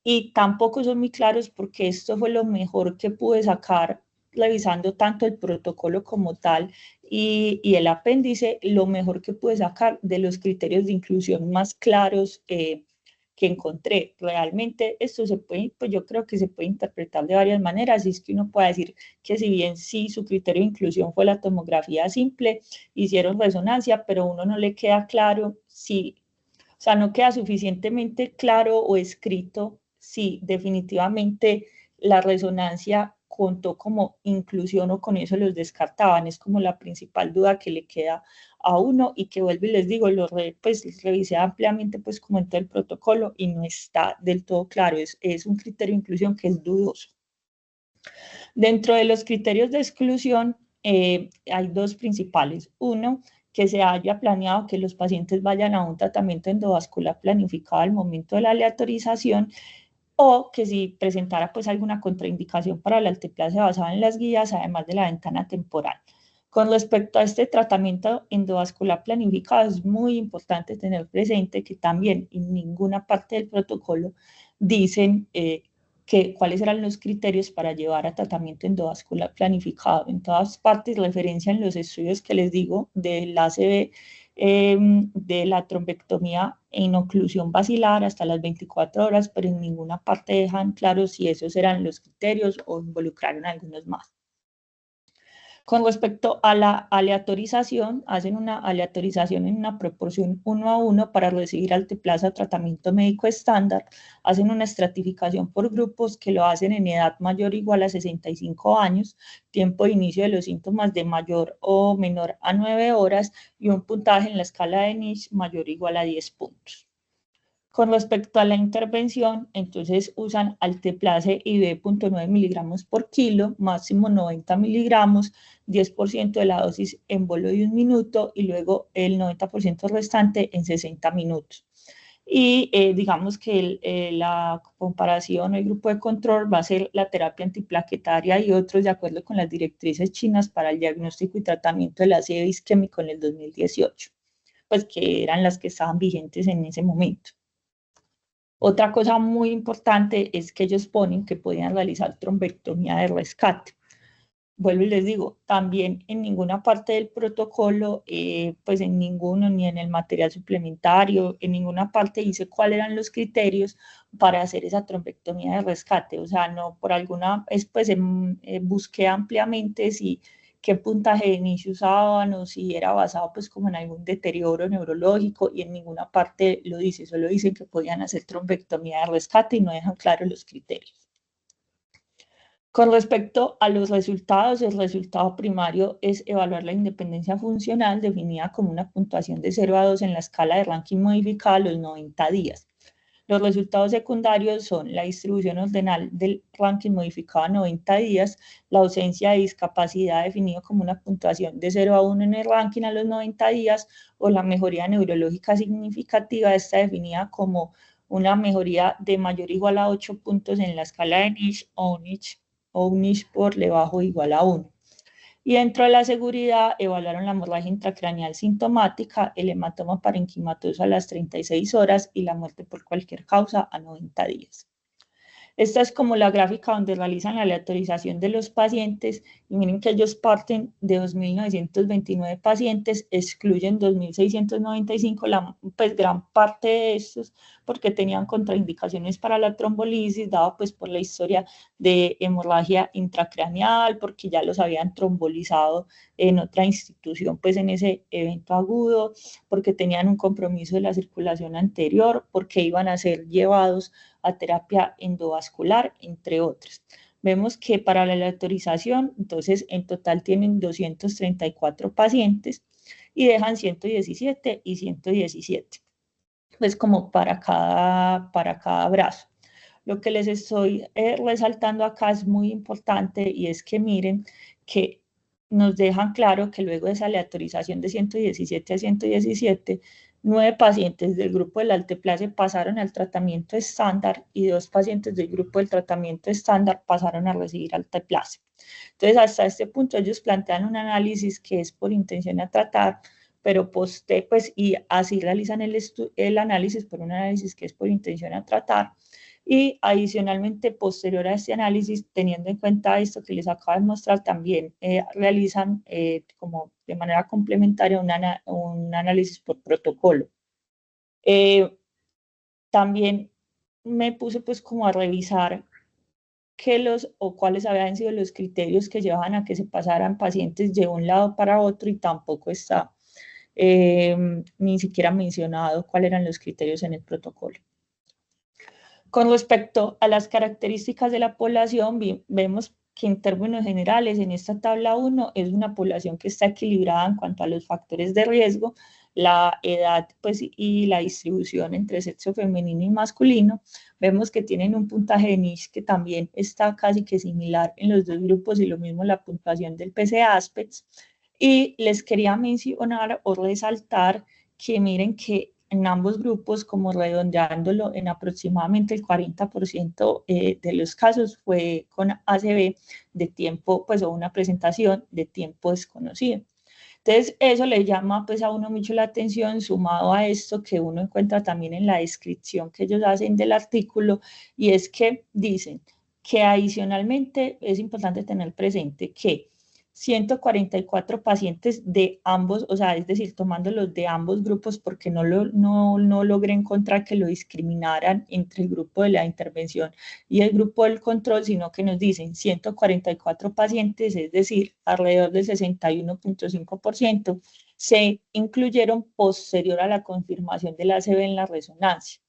Speaker 1: y tampoco son muy claros porque esto fue lo mejor que pude sacar revisando tanto el protocolo como tal y el apéndice, lo mejor que pude sacar de los criterios de inclusión más claros que encontré. Realmente esto se puede, pues yo creo que se puede interpretar de varias maneras, y es que uno puede decir que si bien sí su criterio de inclusión fue la tomografía simple, hicieron resonancia, pero uno no le queda claro si, o sea, no queda suficientemente claro o escrito si definitivamente la resonancia contó como inclusión o con eso los descartaban. Es como la principal duda que le queda a uno, y que vuelvo y les digo, pues revisé ampliamente pues como en todo el protocolo y no está del todo claro, es un criterio de inclusión que es dudoso. Dentro de los criterios de exclusión hay 2 principales. Uno, que se haya planeado que los pacientes vayan a un tratamiento endovascular planificado al momento de la aleatorización, o que si presentara pues alguna contraindicación para la alteplasia basada en las guías, además de la ventana temporal. Con respecto a este tratamiento endovascular planificado, es muy importante tener presente que también en ninguna parte del protocolo dicen cuáles eran los criterios para llevar a tratamiento endovascular planificado. En todas partes referencian los estudios que les digo del ACV, de la trombectomía en oclusión basilar hasta las 24 horas, pero en ninguna parte dejan claro si esos eran los criterios o involucraron algunos más. Con respecto a la aleatorización, hacen una aleatorización en una proporción 1:1 para recibir alteplasa tratamiento médico estándar, hacen una estratificación por grupos que lo hacen en edad mayor o igual a 65 años, tiempo de inicio de los síntomas de mayor o menor a 9 horas y un puntaje en la escala de Niche mayor o igual a 10 puntos. Con respecto a la intervención, entonces usan alteplase IV 0.9 miligramos por kilo, máximo 90 miligramos, 10% de la dosis en bolo de 1 minuto y luego el 90% restante en 60 minutos. Y digamos que la comparación, el grupo de control va a ser la terapia antiplaquetaria y otros de acuerdo con las directrices chinas para el diagnóstico y tratamiento del ácido isquémico en el 2018, pues que eran las que estaban vigentes en ese momento. Otra cosa muy importante es que ellos ponen que podían realizar trombectomía de rescate. Vuelvo y les digo, también en ninguna parte del protocolo, pues en ninguno, ni en el material suplementario, en ninguna parte dice cuáles eran los criterios para hacer esa trombectomía de rescate. O sea, no por alguna, pues busqué ampliamente si qué puntaje de inicio usaban o si era basado pues como en algún deterioro neurológico, y en ninguna parte lo dice, solo dicen que podían hacer trombectomía de rescate y no dejan claros los criterios. Con respecto a los resultados, el resultado primario es evaluar la independencia funcional definida como una puntuación de 0 a 2 en la escala de ranking modificada a los 90 días. Los resultados secundarios son la distribución ordenal del ranking modificado a 90 días, la ausencia de discapacidad definido como una puntuación de 0 a 1 en el ranking a los 90 días, o la mejoría neurológica significativa, esta definida como una mejoría de mayor o igual a 8 puntos en la escala de Niche o un Niche por debajo o igual a 1. Y dentro de la seguridad, evaluaron la hemorragia intracraneal sintomática, el hematoma parenquimatoso a las 36 horas y la muerte por cualquier causa a 90 días. Esta es como la gráfica donde realizan la aleatorización de los pacientes Y miren que ellos parten de 2.929 pacientes, excluyen 2.695, pues gran parte de estos porque tenían contraindicaciones para la trombolisis, dada pues por la historia de hemorragia intracraneal, porque ya los habían trombolizado en otra institución, pues en ese evento agudo, porque tenían un compromiso de la circulación anterior, porque iban a ser llevados a terapia endovascular, entre otros. Vemos que para la aleatorización, entonces en total tienen 234 pacientes y dejan 117 y 117, pues como para cada brazo. Lo que les estoy resaltando acá es muy importante y es que miren que nos dejan claro que luego de esa aleatorización de 117 a 117, 9 pacientes del grupo del alteplase pasaron al tratamiento estándar y 2 pacientes del grupo del tratamiento estándar pasaron a recibir alteplase. Entonces, hasta este punto ellos plantean un análisis que es por intención a tratar, pero pues y así realizan el análisis por un análisis que es por intención a tratar. Y adicionalmente, posterior a este análisis, teniendo en cuenta esto que les acabo de mostrar, también realizan como de manera complementaria un análisis por protocolo. También me puse pues como a revisar cuáles habían sido los criterios que llevaban a que se pasaran pacientes de un lado para otro y tampoco está ni siquiera mencionado cuáles eran los criterios en el protocolo. Con respecto a las características de la población, vemos que en términos generales en esta tabla 1 es una población que está equilibrada en cuanto a los factores de riesgo, la edad pues, y la distribución entre sexo femenino y masculino. Vemos que tienen un puntaje de Niche que también está casi que similar en los dos grupos y lo mismo la puntuación del PC-Aspects. Y les quería mencionar o resaltar que miren que en ambos grupos, como redondeándolo en aproximadamente el 40% de los casos fue con ACV de tiempo, pues o una presentación de tiempo desconocido. Entonces, eso le llama pues a uno mucho la atención, sumado a esto que uno encuentra también en la descripción que ellos hacen del artículo, y es que dicen que adicionalmente es importante tener presente que 144 pacientes de ambos, o sea, es decir, tomándolos de ambos grupos porque no logré encontrar que lo discriminaran entre el grupo de la intervención y el grupo del control, sino que nos dicen 144 pacientes, es decir, alrededor del 61.5%, se incluyeron posterior a la confirmación del ACV en la resonancia.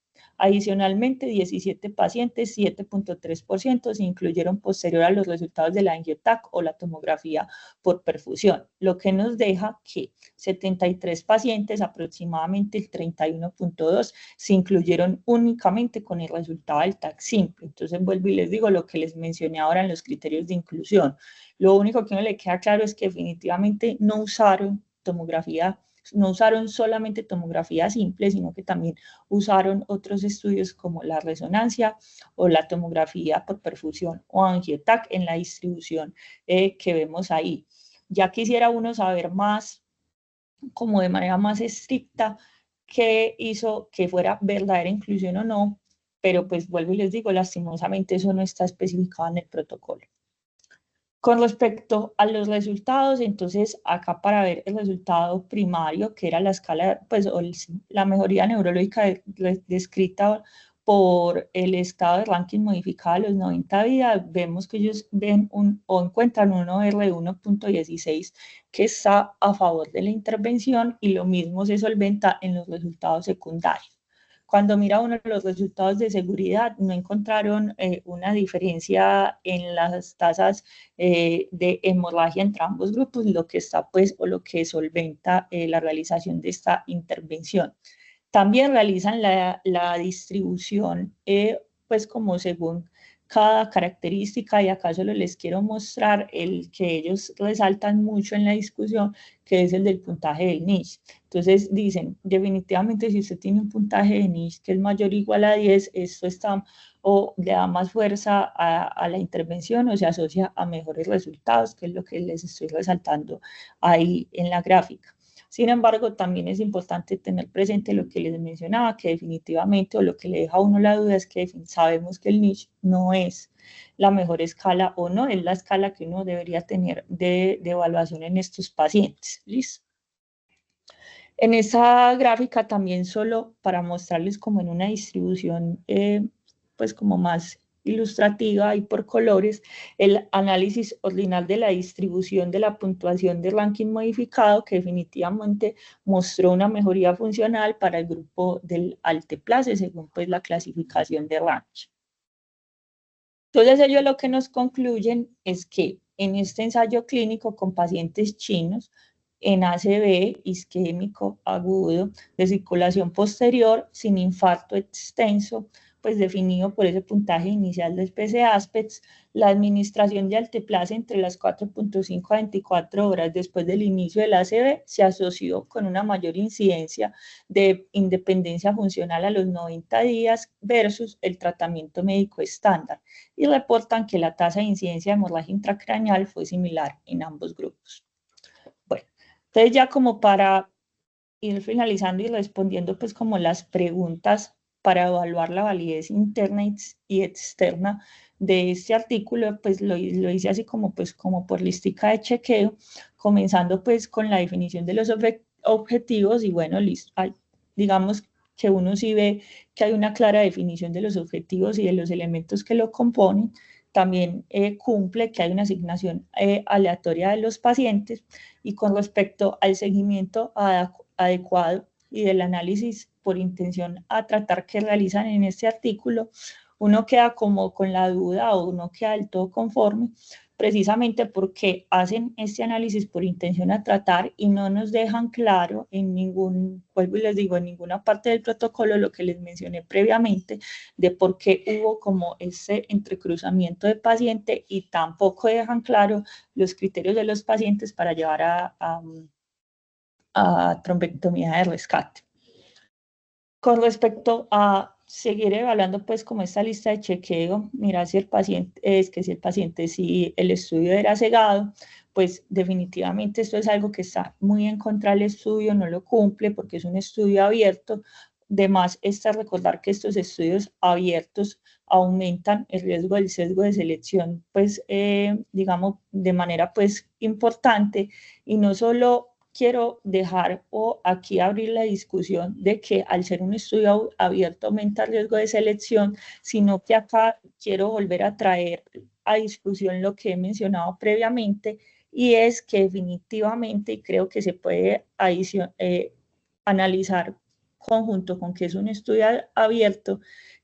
Speaker 1: Adicionalmente, 17 pacientes, 7.3%, se incluyeron posterior a los resultados de la angioTAC o la tomografía por perfusión, lo que nos deja que 73 pacientes, aproximadamente el 31.2%, se incluyeron únicamente con el resultado del TAC simple. Entonces vuelvo y les digo lo que les mencioné ahora en los criterios de inclusión. Lo único que no le queda claro es que definitivamente no usaron tomografía, no usaron solamente tomografía simple, sino que también usaron otros estudios como la resonancia o la tomografía por perfusión o angioTAC en la distribución que vemos ahí. Ya quisiera uno saber más, como de manera más estricta, qué hizo que fuera verdadera inclusión o no, pero pues vuelvo y les digo, lastimosamente eso no está especificado en el protocolo. Con respecto a los resultados, entonces acá para ver el resultado primario, que era la escala, pues la mejoría neurológica descrita por el estado de ranking modificado a los 90 días, vemos que ellos ven o encuentran un OR de 1.16 que está a favor de la intervención y lo mismo se solventa en los resultados secundarios. Cuando mira uno los resultados de seguridad, no encontraron una diferencia en las tasas de hemorragia entre ambos grupos, lo que está pues o lo que solventa la realización de esta intervención. También realizan la distribución pues como según cada característica, y acá solo les quiero mostrar el que ellos resaltan mucho en la discusión, que es el del puntaje del Niche. Entonces dicen, definitivamente si usted tiene un puntaje de Niche que es mayor o igual a 10, esto está o le da más fuerza a la intervención o se asocia a mejores resultados, que es lo que les estoy resaltando ahí en la gráfica. Sin embargo, también es importante tener presente lo que les mencionaba, que definitivamente, o lo que le deja a uno la duda, es que sabemos que el niche no es la mejor escala, o no es la escala que uno debería tener de evaluación en estos pacientes. ¿Listo? En esa gráfica también, solo para mostrarles como en una distribución pues como más ilustrativa y por colores, el análisis ordinal de la distribución de la puntuación de ranking modificado, que definitivamente mostró una mejoría funcional para el grupo del Alteplase según pues la clasificación de ranking. Entonces ellos lo que nos concluyen es que en este ensayo clínico con pacientes chinos en ACV isquémico agudo de circulación posterior sin infarto extenso, pues definido por ese puntaje inicial del PC-ASPEX, la administración de Alteplase entre las 4.5 a 24 horas después del inicio del ACV se asoció con una mayor incidencia de independencia funcional a los 90 días versus el tratamiento médico estándar, y reportan que la tasa de incidencia de hemorragia intracraneal fue similar en ambos grupos. Bueno, entonces ya como para ir finalizando y respondiendo pues como las preguntas para evaluar la validez interna y externa de este artículo, pues lo hice así como pues como por listica de chequeo, comenzando pues con la definición de los objetivos. Y bueno, digamos que uno sí ve que hay una clara definición de los objetivos y de los elementos que lo componen. También cumple que hay una asignación aleatoria de los pacientes, y con respecto al seguimiento adecuado y del análisis por intención a tratar que realizan en este artículo, uno queda como con la duda o uno queda del todo conforme, precisamente porque hacen este análisis por intención a tratar y no nos dejan claro en vuelvo y les digo, en ninguna parte del protocolo lo que les mencioné previamente de por qué hubo como ese entrecruzamiento de paciente, y tampoco dejan claro los criterios de los pacientes para llevar a trombectomía de rescate. Con respecto a seguir evaluando pues como esta lista de chequeo, mirar si el paciente, si el estudio era cegado, pues definitivamente esto es algo que está muy en contra del estudio, no lo cumple porque es un estudio abierto. Además, está recordar que estos estudios abiertos aumentan el riesgo del sesgo de selección, pues digamos de manera pues importante. Y no solo quiero dejar o aquí abrir la discusión de que al ser un estudio abierto aumenta el riesgo de selección, sino que acá quiero volver a traer a discusión lo que he mencionado previamente, y es que definitivamente, y creo que se puede analizar conjunto con que es un estudio abierto,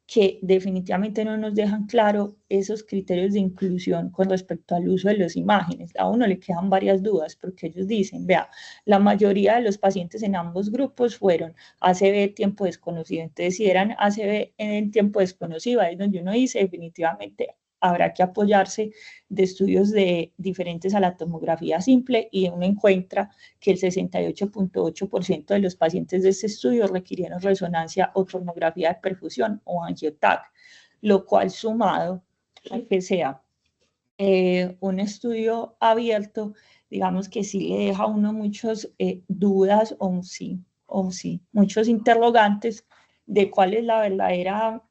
Speaker 1: que definitivamente no nos dejan claro esos criterios de inclusión con respecto al uso de las imágenes. A uno le quedan varias dudas porque ellos dicen, vea, la mayoría de los pacientes en ambos grupos fueron ACV tiempo desconocido. Entonces, si eran ACV en tiempo desconocido, ahí es donde uno dice definitivamente habrá que apoyarse de estudios diferentes a la tomografía simple, y uno encuentra que el 68.8% de los pacientes de este estudio requirieron resonancia o tomografía de perfusión o angioTAC, lo cual sumado a que sea un estudio abierto, digamos que sí le deja a uno muchas dudas muchos interrogantes de cuál es la verdadera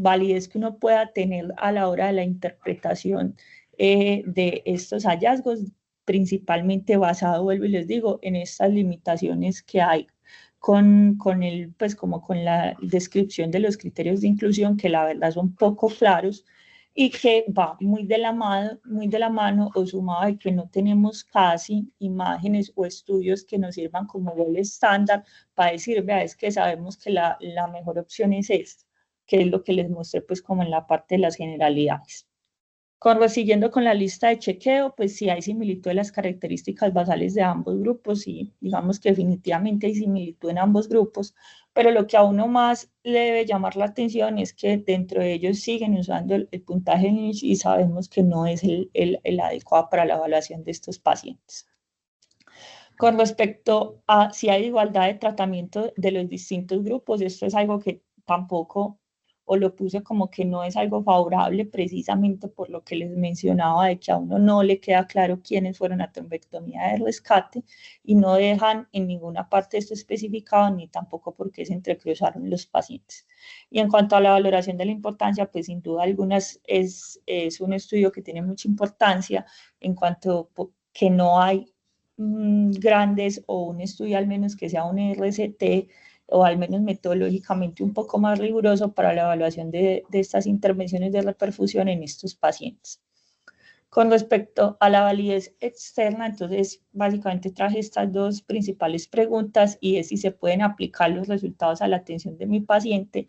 Speaker 1: validez que uno pueda tener a la hora de la interpretación de estos hallazgos, principalmente basado, vuelvo y les digo, en estas limitaciones que hay pues como con la descripción de los criterios de inclusión, que la verdad son poco claros y que va muy de la mano o sumado de que no tenemos casi imágenes o estudios que nos sirvan como gol estándar para decir, vea, es que sabemos que la mejor opción es esta, que es lo que les mostré pues como en la parte de las generalidades. Siguiendo con la lista de chequeo, pues sí hay similitud de las características basales de ambos grupos, y digamos que definitivamente hay similitud en ambos grupos, pero lo que a uno más le debe llamar la atención es que dentro de ellos siguen usando el puntaje Niche, y sabemos que no es el adecuado para la evaluación de estos pacientes. Con respecto a si hay igualdad de tratamiento de los distintos grupos, esto es algo que tampoco o lo puse como que no es algo favorable precisamente por lo que les mencionaba de que a uno no le queda claro quiénes fueron a trombectomía de rescate y no dejan en ninguna parte esto especificado ni tampoco por qué se entrecruzaron los pacientes. Y en cuanto a la valoración de la importancia, pues sin duda algunas es un estudio que tiene mucha importancia en cuanto que no hay grandes o un estudio al menos que sea un RCT o al menos metodológicamente un poco más riguroso para la evaluación de estas intervenciones de reperfusión en estos pacientes. Con respecto a la validez externa, entonces básicamente traje estas dos principales preguntas y es si se pueden aplicar los resultados a la atención de mi paciente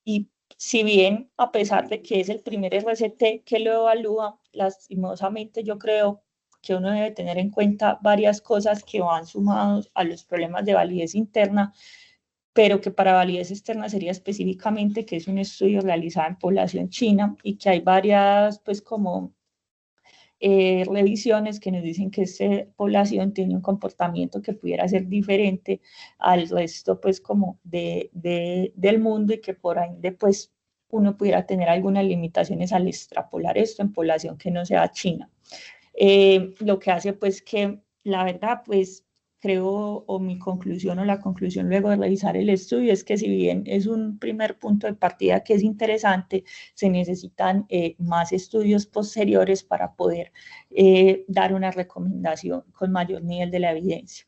Speaker 1: y si bien a pesar de que es el primer RCT que lo evalúa, lastimosamente yo creo que uno debe tener en cuenta varias cosas que van sumados a los problemas de validez interna, pero que para validez externa sería específicamente que es un estudio realizado en población china y que hay varias, pues como revisiones que nos dicen que esta población tiene un comportamiento que pudiera ser diferente al resto, pues como del mundo y que por ahí pues uno pudiera tener algunas limitaciones al extrapolar esto en población que no sea china. Lo que hace pues que la verdad pues creo o mi conclusión o la conclusión luego de revisar el estudio es que si bien es un primer punto de partida que es interesante, se necesitan más estudios posteriores para poder dar una recomendación con mayor nivel de la evidencia.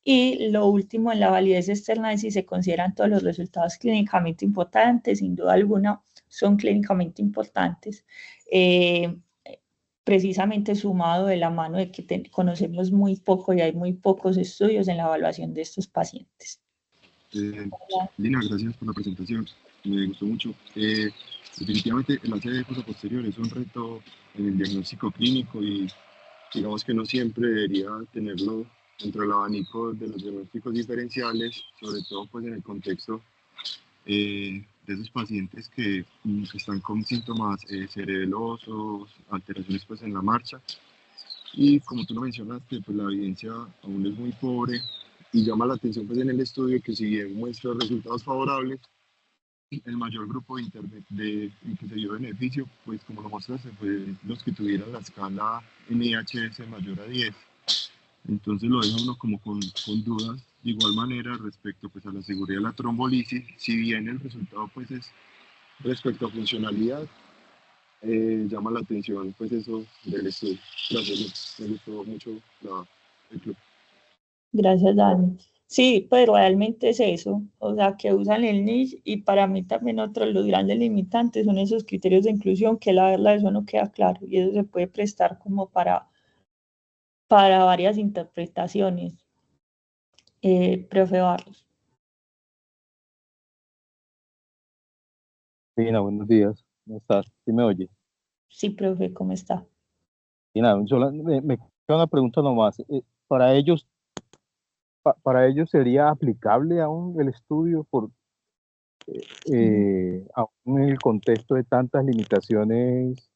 Speaker 1: Y lo último en la validez externa es si se consideran todos los resultados clínicamente importantes, sin duda alguna son clínicamente importantes. Precisamente sumado de la mano de que conocemos muy poco y hay muy pocos estudios en la evaluación de estos pacientes.
Speaker 2: Lina, gracias por la presentación, me gustó mucho. Definitivamente el ACV posterior es un reto en el diagnóstico clínico y digamos que no siempre debería tenerlo dentro del abanico de los diagnósticos diferenciales, sobre todo pues en el contexto de esos pacientes que están con síntomas cerebelosos, alteraciones pues en la marcha. Y como tú lo mencionaste, pues la evidencia aún es muy pobre y llama la atención pues en el estudio que si bien muestra resultados favorables, el mayor grupo de que se dio beneficio, pues como lo mostraste, fue los que tuvieron la escala NIHS mayor a 10. Entonces lo deja uno como con dudas de igual manera respecto pues a la seguridad de la trombolisis, si bien el resultado pues es respecto a funcionalidad, llama la atención pues eso del estudio. Gracias, me gustó mucho el club.
Speaker 1: Gracias, Dani. Sí, pues realmente es eso, o sea, que usan el niche y para mí también otro de los grandes limitantes son esos criterios de inclusión que la verdad eso no queda claro y eso se puede prestar como para varias interpretaciones. Profe Barros.
Speaker 3: Dina, buenos días. ¿Cómo estás? ¿Sí me oye?
Speaker 1: Sí, profe, ¿cómo está?
Speaker 3: Dina, me queda una pregunta nomás. ¿Para ellos sería aplicable aún el estudio aún en el contexto de tantas limitaciones?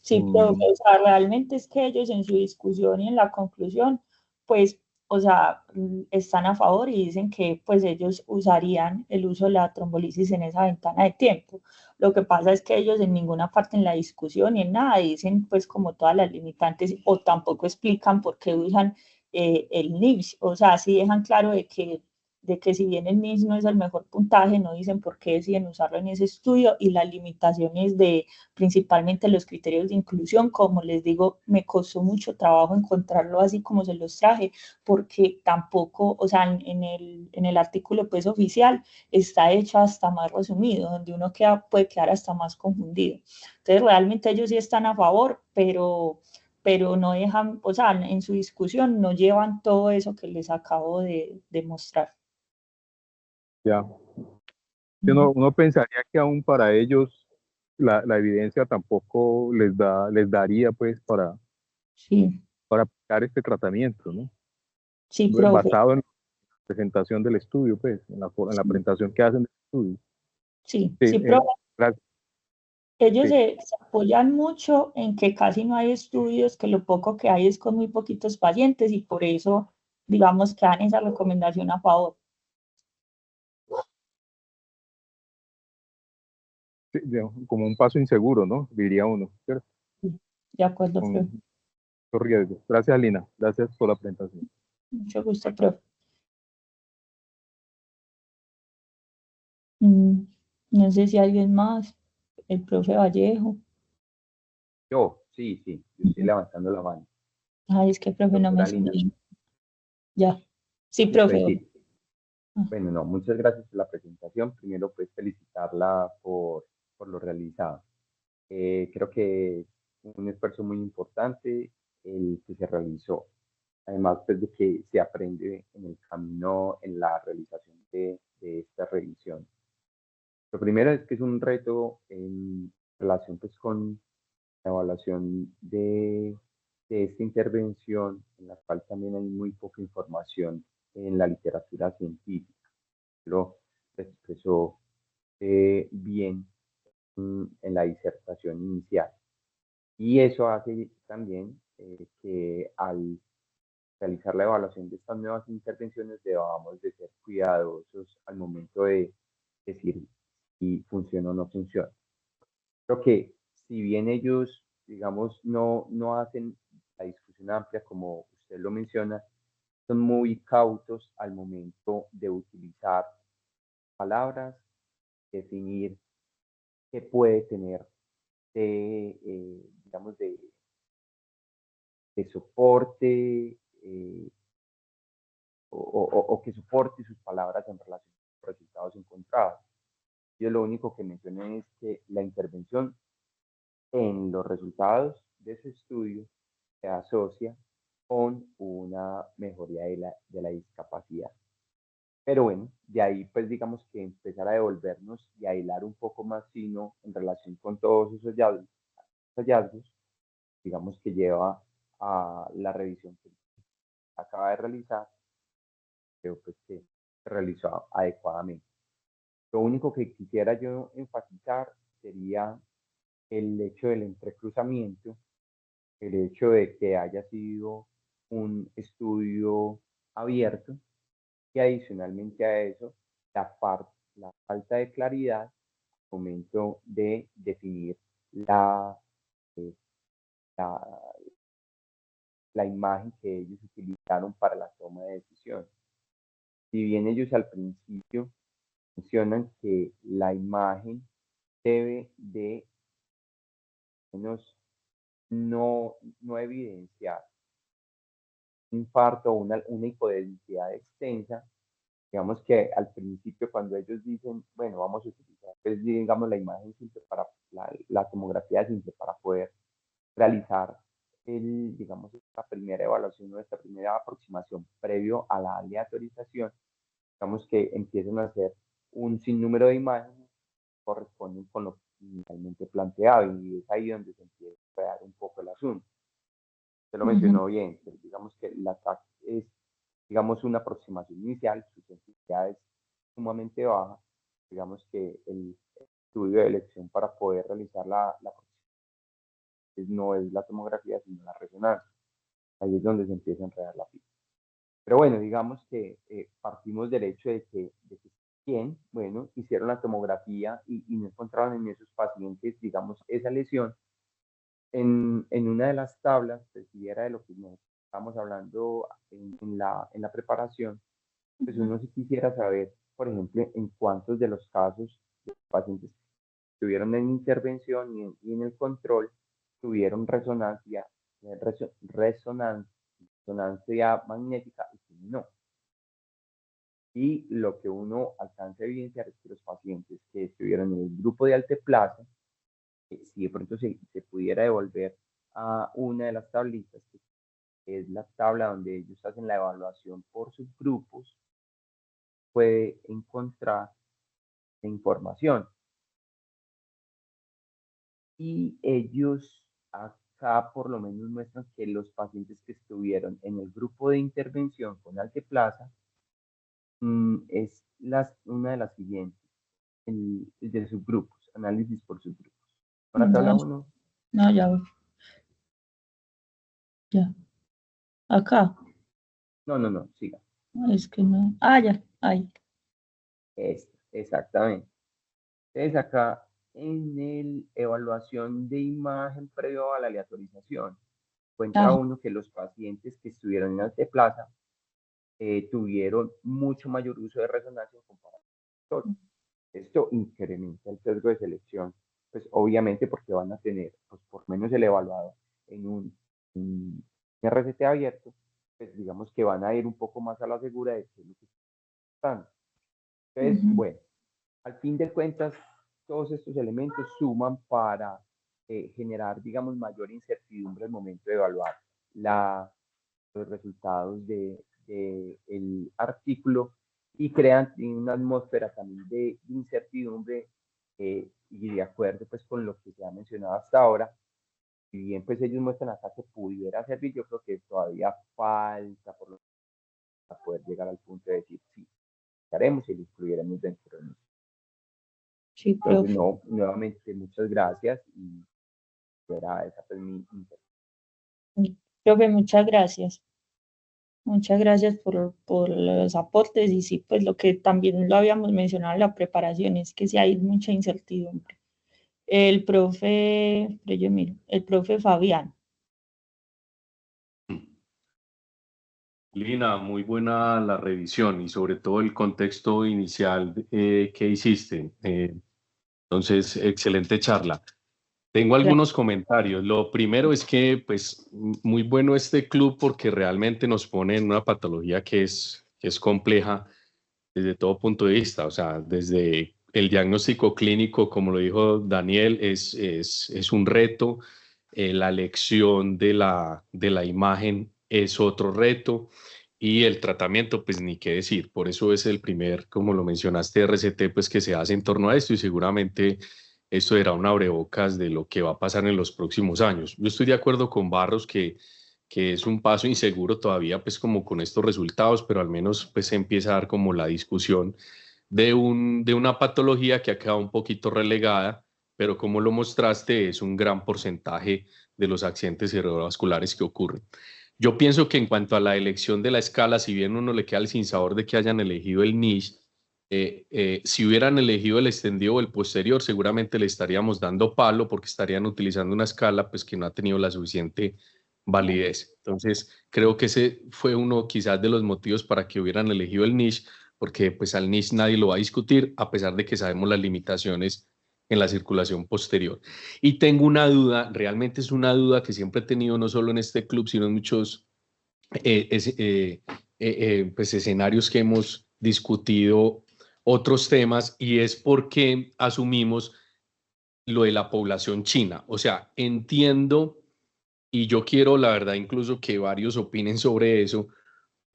Speaker 1: Sí, profe, o sea, realmente es que ellos en su discusión y en la conclusión, pues, o sea, están a favor y dicen que pues ellos usarían el uso de la trombolisis en esa ventana de tiempo. Lo que pasa es que ellos en ninguna parte en la discusión y en nada dicen pues como todas las limitantes o tampoco explican por qué usan el NIPS. O sea, sí dejan claro de que si bien el NIPS no es el mejor puntaje, no dicen por qué deciden usarlo en ese estudio y las limitaciones de principalmente los criterios de inclusión, como les digo, me costó mucho trabajo encontrarlo así como se los traje, porque tampoco, o sea, en el artículo pues oficial está hecho hasta más resumido, donde uno puede quedar hasta más confundido. Entonces, realmente ellos sí están a favor, pero no dejan, o sea, en su discusión no llevan todo eso que les acabo de mostrar.
Speaker 3: Ya. Uno pensaría que aún para ellos la evidencia tampoco les daría pues
Speaker 1: Sí,
Speaker 3: para aplicar este tratamiento, ¿no?
Speaker 1: sí, profe.
Speaker 3: Basado en la presentación del estudio, pues, en la presentación que hacen del estudio.
Speaker 1: Sí,
Speaker 3: Sí,
Speaker 1: sí, profe.
Speaker 3: gracias.
Speaker 1: Ellos
Speaker 3: Sí,
Speaker 1: se apoyan mucho en que casi no hay estudios, que lo poco que hay es con muy poquitos pacientes y por eso, digamos, que dan esa recomendación a favor.
Speaker 3: Sí, como un paso inseguro, ¿no? Diría uno, ¿cierto?
Speaker 1: Sí, de acuerdo,
Speaker 3: Con
Speaker 1: profe.
Speaker 3: muchos riesgos. Gracias, Lina. Gracias por la presentación.
Speaker 1: Mucho gusto, profe. Mm, no sé si alguien más, el profe Vallejo.
Speaker 4: Yo, sí, yo estoy levantando la mano.
Speaker 1: Ay, es que el profe no me
Speaker 4: Doctora Lina.
Speaker 1: enseñó. Ya. Sí,
Speaker 4: Listo,
Speaker 1: profe.
Speaker 4: sí.
Speaker 1: Ah.
Speaker 4: Bueno, no, muchas gracias por la presentación. Primero, pues felicitarla por lo realizado. Creo que es un esfuerzo muy importante el que se realizó. Además, pues de que se aprende en el camino, en la realización de esta revisión. Lo primero es que es un reto en relación pues con la evaluación de esta intervención, en la cual también hay muy poca información en la literatura científica. Lo expresó bien en la disertación inicial. Y eso hace también que al realizar la evaluación de estas nuevas intervenciones debamos de ser cuidadosos al momento de decir si funciona o no funciona. Creo que si bien ellos, digamos, no hacen la discusión amplia como usted lo menciona, son muy cautos al momento de utilizar palabras, definir qué puede tener digamos, de soporte o que soporte sus palabras en relación a los resultados encontrados. Yo lo único que mencioné es que la intervención en los resultados de su estudio se asocia con una mejoría de la discapacidad. Pero bueno, de ahí pues digamos que empezar a devolvernos y a hilar un poco más fino en relación con todos esos hallazgos, digamos que lleva a la revisión que acaba de realizar, creo pues que se realizó adecuadamente. Lo único que quisiera yo enfatizar sería el hecho del entrecruzamiento, el hecho de que haya sido un estudio abierto y adicionalmente a eso, la falta de claridad al momento de definir eh, la, la imagen que ellos utilizaron para la toma de decisión. Si bien ellos al principio mencionan que la imagen debe de menos no evidenciar un infarto o una hipodensidad extensa, digamos que al principio cuando ellos dicen, bueno, vamos a utilizar, pues, digamos, la imagen simple para la tomografía simple para poder realizar digamos, esta primera evaluación, nuestra primera aproximación previo a la aleatorización, digamos que empiezan a hacer un sinnúmero de imágenes que corresponden con lo inicialmente planteado y es ahí donde se empieza a crear un poco el asunto. Se lo mencionó bien, digamos que la TAC es, digamos, una aproximación inicial, su sensibilidad es sumamente baja, digamos que el estudio de elección para poder realizar la no es la tomografía, sino la resonancia. Ahí es donde se empieza a enredar la pista. Pero bueno, digamos que partimos del hecho de que bien, bueno, hicieron la tomografía y no encontraron en esos pacientes, digamos, esa lesión. En una de las tablas, pues, si era de lo que nos estamos hablando en la preparación, pues uno sí quisiera saber, por ejemplo, en cuántos de los casos de pacientes que estuvieron en intervención y en el control tuvieron resonancia magnética y que no. Y lo que uno alcanza a evidenciar es que los pacientes que estuvieron en el grupo de alteplasa, si de pronto se pudiera devolver a una de las tablitas, que es la tabla donde ellos hacen la evaluación por subgrupos, puede encontrar la información. Y ellos acá por lo menos muestran que los pacientes que estuvieron en el grupo de intervención con alteplasa es una de las siguientes, el de subgrupos, análisis por subgrupos. Para tabla 1.
Speaker 1: No, ya voy. Ya. Acá.
Speaker 4: No, siga.
Speaker 1: Es que no. Ah, ya. Ahí.
Speaker 4: Exactamente. Entonces acá en la evaluación de imagen previo a la aleatorización, encuentra
Speaker 1: Ajá.
Speaker 4: uno que los pacientes que estuvieron en alteplasa tuvieron mucho mayor uso de resonancia en comparación con otros. Esto incrementa el sesgo de selección, pues obviamente porque van a tener, pues por menos el evaluado en un RCT abierto, pues digamos que van a ir un poco más a la segura de que es lo que están. Entonces,
Speaker 1: Ujú.
Speaker 4: bueno, al fin de cuentas, todos estos elementos suman para generar, digamos, mayor incertidumbre al momento de evaluar los resultados del artículo y crean una atmósfera también de incertidumbre y de acuerdo pues con lo que se ha mencionado hasta ahora. Si bien pues ellos muestran acá que pudiera servir, yo creo que todavía falta por lo para poder llegar al punto de decir sí, haremos y lo incluiremos dentro de nosotros.
Speaker 1: Sí,
Speaker 4: Entonces,
Speaker 1: profe.
Speaker 4: no, nuevamente muchas gracias y era esa pues mi
Speaker 1: Profe, muchas gracias. Muchas gracias por los aportes y sí, pues lo que también lo habíamos mencionado en la preparación es que sí hay mucha incertidumbre. El profe, pero yo miro, el profe Fabián.
Speaker 5: Lina, muy buena la revisión y sobre todo el contexto inicial que hiciste. Entonces, excelente charla. Tengo algunos comentarios. Lo primero es que, pues, muy bueno este club porque realmente nos pone en una patología que es compleja desde todo punto de vista. O sea, desde el diagnóstico clínico, como lo dijo Daniel, es un reto. La elección de la imagen es otro reto. Y el tratamiento, pues ni qué decir. Por eso es el primer, como lo mencionaste, RCT, pues que se hace en torno a esto y seguramente esto era un abrebocas de lo que va a pasar en los próximos años. Yo estoy de acuerdo con Barros que es un paso inseguro todavía, pues como con estos resultados, pero al menos pues se empieza a dar como la discusión de una patología que ha quedado un poquito relegada, pero como lo mostraste, es un gran porcentaje de los accidentes cerebrovasculares que ocurren. Yo pienso que en cuanto a la elección de la escala, si bien uno le queda el sinsabor de que hayan elegido el NISH, si hubieran elegido el extendido o el posterior, seguramente le estaríamos dando palo porque estarían utilizando una escala pues, que no ha tenido la suficiente validez. Entonces, creo que ese fue uno quizás de los motivos para que hubieran elegido el NISH, porque pues al NISH nadie lo va a discutir, a pesar de que sabemos las limitaciones en la circulación posterior. Y tengo una duda, realmente es una duda que siempre he tenido no solo en este club, sino en muchos pues escenarios que hemos discutido otros temas, y es por qué asumimos lo de la población china. O sea, entiendo y yo quiero, la verdad, incluso que varios opinen sobre eso,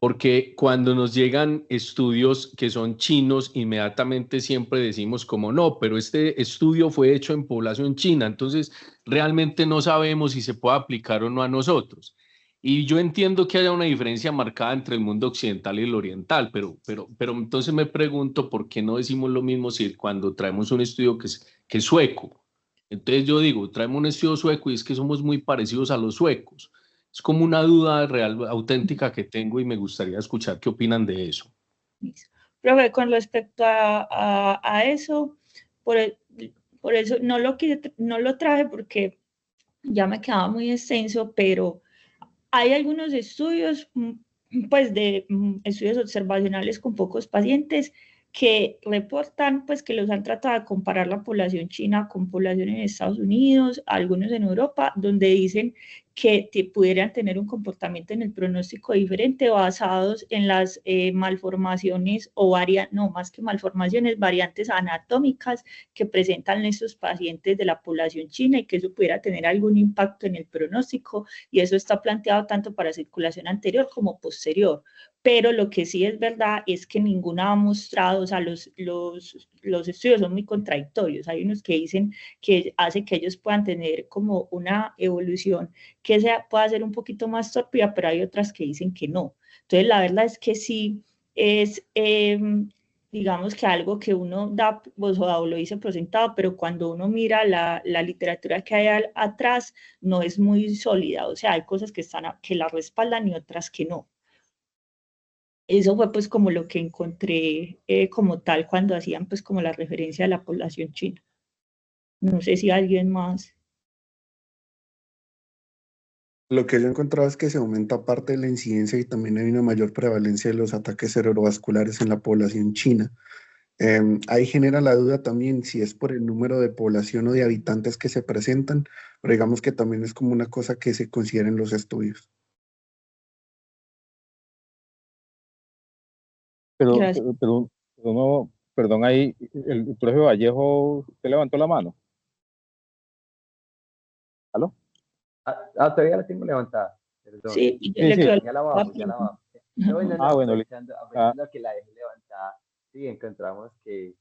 Speaker 5: porque cuando nos llegan estudios que son chinos, inmediatamente siempre decimos como no, pero este estudio fue hecho en población china, entonces realmente no sabemos si se puede aplicar o no a nosotros. Y yo entiendo que haya una diferencia marcada entre el mundo occidental y el oriental, pero entonces me pregunto por qué no decimos lo mismo si cuando traemos un estudio que es sueco. Entonces yo digo, traemos un estudio sueco y es que somos muy parecidos a los suecos. Es como una duda real, auténtica que tengo y me gustaría escuchar qué opinan de eso.
Speaker 1: Profe, con respecto a eso, por, por eso no lo traje porque ya me quedaba muy extenso, pero hay algunos estudios, pues de estudios observacionales con pocos pacientes que reportan pues que los han tratado de comparar la población china con población en Estados Unidos, algunos en Europa, donde dicen que pudieran tener un comportamiento en el pronóstico diferente basados en las malformaciones o no más que malformaciones, variantes anatómicas que presentan estos pacientes de la población china y que eso pudiera tener algún impacto en el pronóstico, y eso está planteado tanto para circulación anterior como posterior. Pero lo que sí es verdad es que ninguna ha mostrado, o sea, los estudios son muy contradictorios. Hay unos que dicen que hace que ellos puedan tener como una evolución que pueda ser un poquito más torpida, pero hay otras que dicen que no. Entonces, la verdad es que sí es, digamos que algo que uno da, pues, o lo dice por sentado, pero cuando uno mira la literatura que hay atrás, no es muy sólida. O sea, hay cosas que la respaldan y otras que no. Eso fue pues como lo que encontré como tal cuando hacían pues como la referencia a la población china. No sé si alguien más.
Speaker 6: Lo que yo he encontrado es que se aumenta parte de la incidencia y también hay una mayor prevalencia de los ataques cerebrovasculares en la población china. Ahí genera la duda también si es por el número de población o de habitantes que se presentan, pero digamos que también es como una cosa que se considera en los estudios.
Speaker 1: Gracias.
Speaker 3: No, perdón, ahí el profe Vallejo, ¿usted levantó la mano? ¿Aló?
Speaker 4: Todavía la tengo levantada. Perdón.
Speaker 1: Sí,
Speaker 3: Sí,
Speaker 1: le
Speaker 3: sí.
Speaker 1: quedó
Speaker 4: Ya la bajo, ya la bajo. No, bueno, no,
Speaker 3: bueno,
Speaker 4: aprovechando que la dejé levantada, sí, encontramos que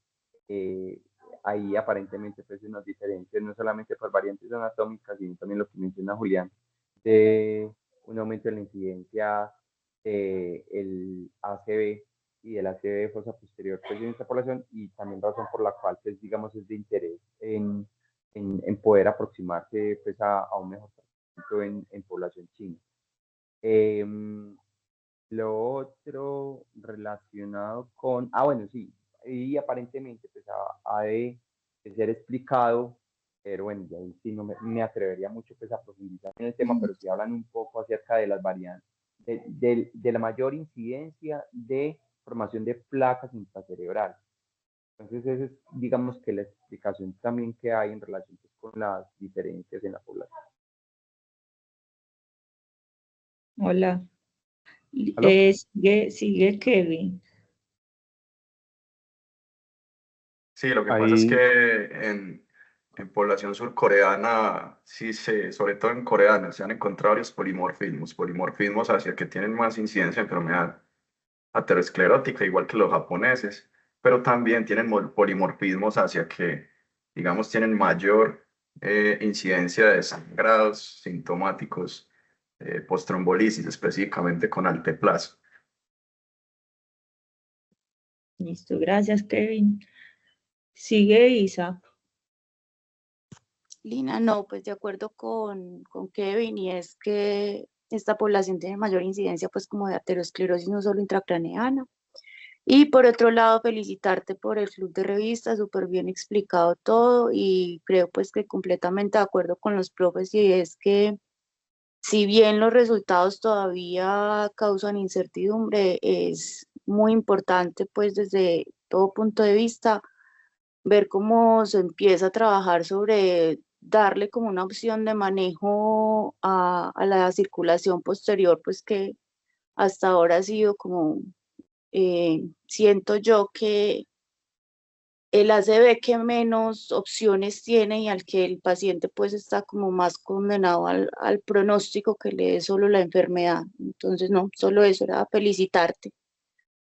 Speaker 4: ahí aparentemente pues unas diferencias, no solamente por variantes anatómicas, sino también lo que menciona Julián, de un aumento en la incidencia del ACV y del ACV fosa posterior pues, en esta población, y también razón por la cual pues digamos es de interés en poder aproximarse pues a un mejor tratamiento en población china. Lo otro relacionado con, bueno, sí, y aparentemente pues ha de ser explicado, pero bueno, ya ahí sí no me atrevería mucho pues a profundizar en el tema, pero sí hablan un poco acerca de las variantes, de la mayor incidencia de formación de placas intracerebrales. Entonces esa es, digamos que la explicación también que hay en relación pues, con las diferencias en la población.
Speaker 1: Hola.
Speaker 3: ¿Aló?
Speaker 1: Sigue Kevin.
Speaker 2: Sí, lo que pasa es
Speaker 3: Ahí,
Speaker 2: que en población surcoreana, sí sobre todo en coreana, se han encontrado varios polimorfismos hacia que tienen más incidencia de enfermedad aterosclerótica, igual que los japoneses, pero también tienen polimorfismos hacia que, digamos, tienen mayor incidencia de sangrados sintomáticos post-trombolisis, específicamente con alteplasia.
Speaker 1: Listo, gracias, Kevin. Sigue Isa.
Speaker 7: Lina, no, pues de acuerdo con Kevin, y es que esta población tiene mayor incidencia pues como de aterosclerosis no solo intracraneana. Y por otro lado, felicitarte por el club de revistas, súper bien explicado todo, y creo pues que completamente de acuerdo con los profes, y es que si bien los resultados todavía causan incertidumbre, es muy importante pues desde todo punto de vista ver cómo se empieza a trabajar sobre darle como una opción de manejo a la circulación posterior, pues que hasta ahora ha sido como, siento yo que el ACV que menos opciones tiene y al que el paciente pues está como más condenado al pronóstico que le dé solo la enfermedad. Entonces, no, solo eso era felicitarte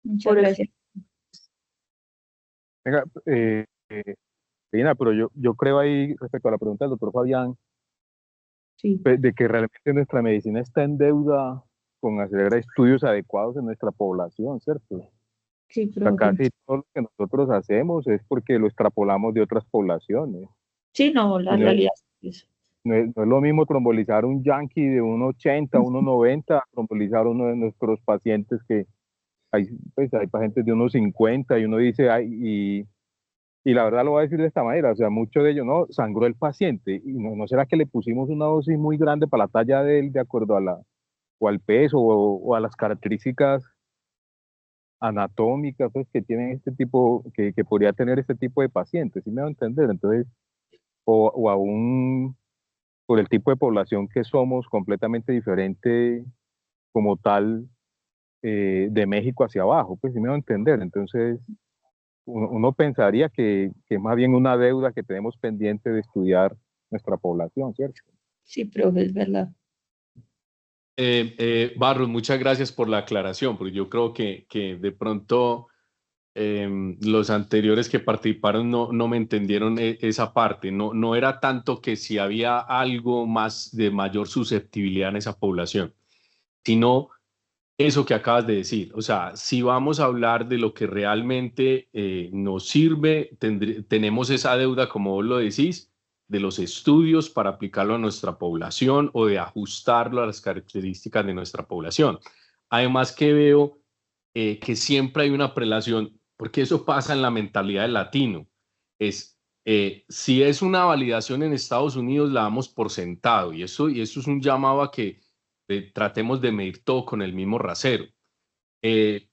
Speaker 1: Muchas
Speaker 7: por el...
Speaker 1: gracias.
Speaker 3: venga, Lina, pero yo creo ahí, respecto a la pregunta del doctor Fabián,
Speaker 1: Sí,
Speaker 3: de que realmente nuestra medicina está en deuda con hacer estudios adecuados en nuestra población, ¿cierto?
Speaker 1: sí,
Speaker 3: O sea,
Speaker 1: profe.
Speaker 3: casi todo lo que nosotros hacemos es porque lo extrapolamos de otras poblaciones.
Speaker 1: Sí, no, la
Speaker 3: Y
Speaker 1: realidad es eso.
Speaker 3: no es lo mismo trombolizar un yankee de 1,80, 1,90, trombolizar uno de nuestros pacientes que pues, hay pacientes de 1,50 y uno dice, y la verdad lo voy a decir de esta manera, o sea, mucho de ello, no, sangró el paciente, y no será que le pusimos una dosis muy grande para la talla de él, de acuerdo o al peso o a las características anatómicas pues, que tienen este tipo, que podría tener este tipo de pacientes, ¿sí me va a entender? Entonces, o aún por el tipo de población que somos, completamente diferente como tal de México hacia abajo, pues sí me va a entender. Entonces, uno pensaría que es más bien una deuda que tenemos pendiente de estudiar nuestra población, ¿cierto?
Speaker 1: Sí, profe, es verdad.
Speaker 5: Barros, muchas gracias por la aclaración, porque yo creo que de pronto los anteriores que participaron no me entendieron esa parte. No era tanto que si había algo más de mayor susceptibilidad en esa población, sino eso que acabas de decir. O sea, si vamos a hablar de lo que realmente nos sirve, tenemos esa deuda, como vos lo decís, de los estudios para aplicarlo a nuestra población o de ajustarlo a las características de nuestra población. Además que veo que siempre hay una prelación, porque eso pasa en la mentalidad del latino, es Si es una validación en Estados Unidos, la damos por sentado, y eso es un llamado a que tratemos de medir todo con el mismo rasero.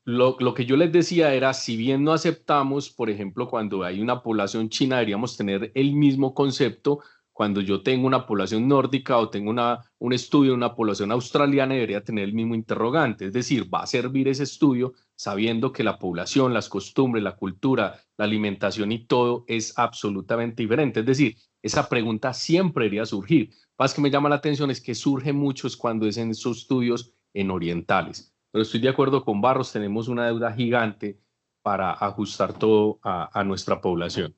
Speaker 5: Lo que yo les decía era, si bien no aceptamos, por ejemplo, cuando hay una población china, deberíamos tener el mismo concepto. Cuando yo tengo una población nórdica o tengo un estudio de una población australiana, debería tener el mismo interrogante. Es decir, va a servir ese estudio sabiendo que la población, las costumbres, la cultura, la alimentación y todo es absolutamente diferente. Es decir, esa pregunta siempre debería surgir. Lo que me llama la atención es que surge mucho cuando es en esos estudios en orientales. Pero estoy de acuerdo con Barros, tenemos una deuda gigante para ajustar todo a nuestra población.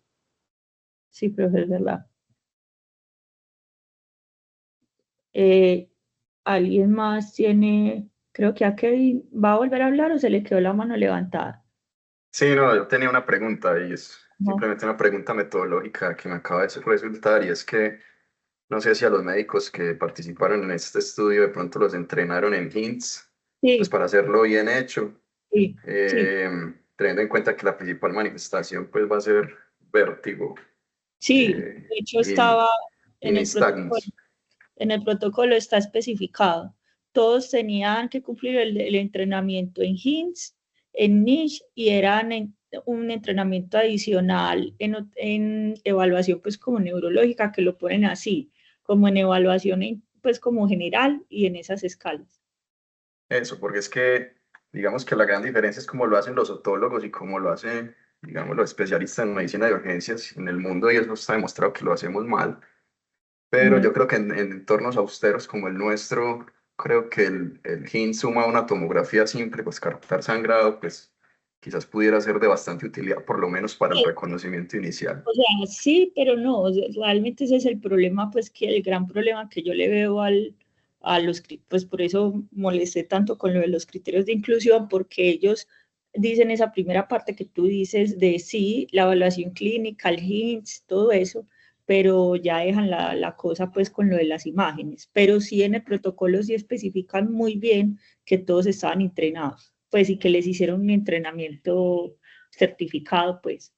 Speaker 1: Sí, profe, es verdad. ¿Alguien más tiene, creo que a Kevin va a volver a hablar o se le quedó la mano levantada?
Speaker 2: Sí, no, yo tenía una pregunta y es simplemente una pregunta metodológica que me acaba de resultar, y es que no sé si a los médicos que participaron en este estudio de pronto los entrenaron en HINTS, pues
Speaker 1: Sí,
Speaker 2: para hacerlo bien hecho,
Speaker 1: sí, sí.
Speaker 2: teniendo en cuenta que la principal manifestación pues va a ser vértigo
Speaker 1: Sí, de hecho
Speaker 2: y,
Speaker 1: estaba
Speaker 2: y
Speaker 1: en el protocolo.
Speaker 2: nistagmus.
Speaker 1: En el protocolo está especificado. Todos tenían que cumplir el entrenamiento en HINTS, en NISH, y eran un entrenamiento adicional en evaluación pues como neurológica, que lo ponen así, como en evaluación pues como general y en esas escalas.
Speaker 2: Eso, porque es que digamos que la gran diferencia es cómo lo hacen los otólogos y cómo lo hacen, digamos, los especialistas en medicina de urgencias en el mundo, y eso está demostrado que lo hacemos mal. Pero yo creo que en entornos austeros como el nuestro, creo que el HIN suma una tomografía simple, pues captar sangrado, pues quizás pudiera ser de bastante utilidad, por lo menos para el reconocimiento inicial.
Speaker 1: O sea, sí, pero no, o sea, realmente ese es el problema, pues que el gran problema que yo le veo a los, pues por eso molesté tanto con lo de los criterios de inclusión, porque ellos dicen esa primera parte que tú dices de sí, la evaluación clínica, el HINTS, todo eso, pero ya dejan la cosa pues con lo de las imágenes, pero sí en el protocolo sí especifican muy bien que todos estaban entrenados, pues y que les hicieron un entrenamiento certificado, pues.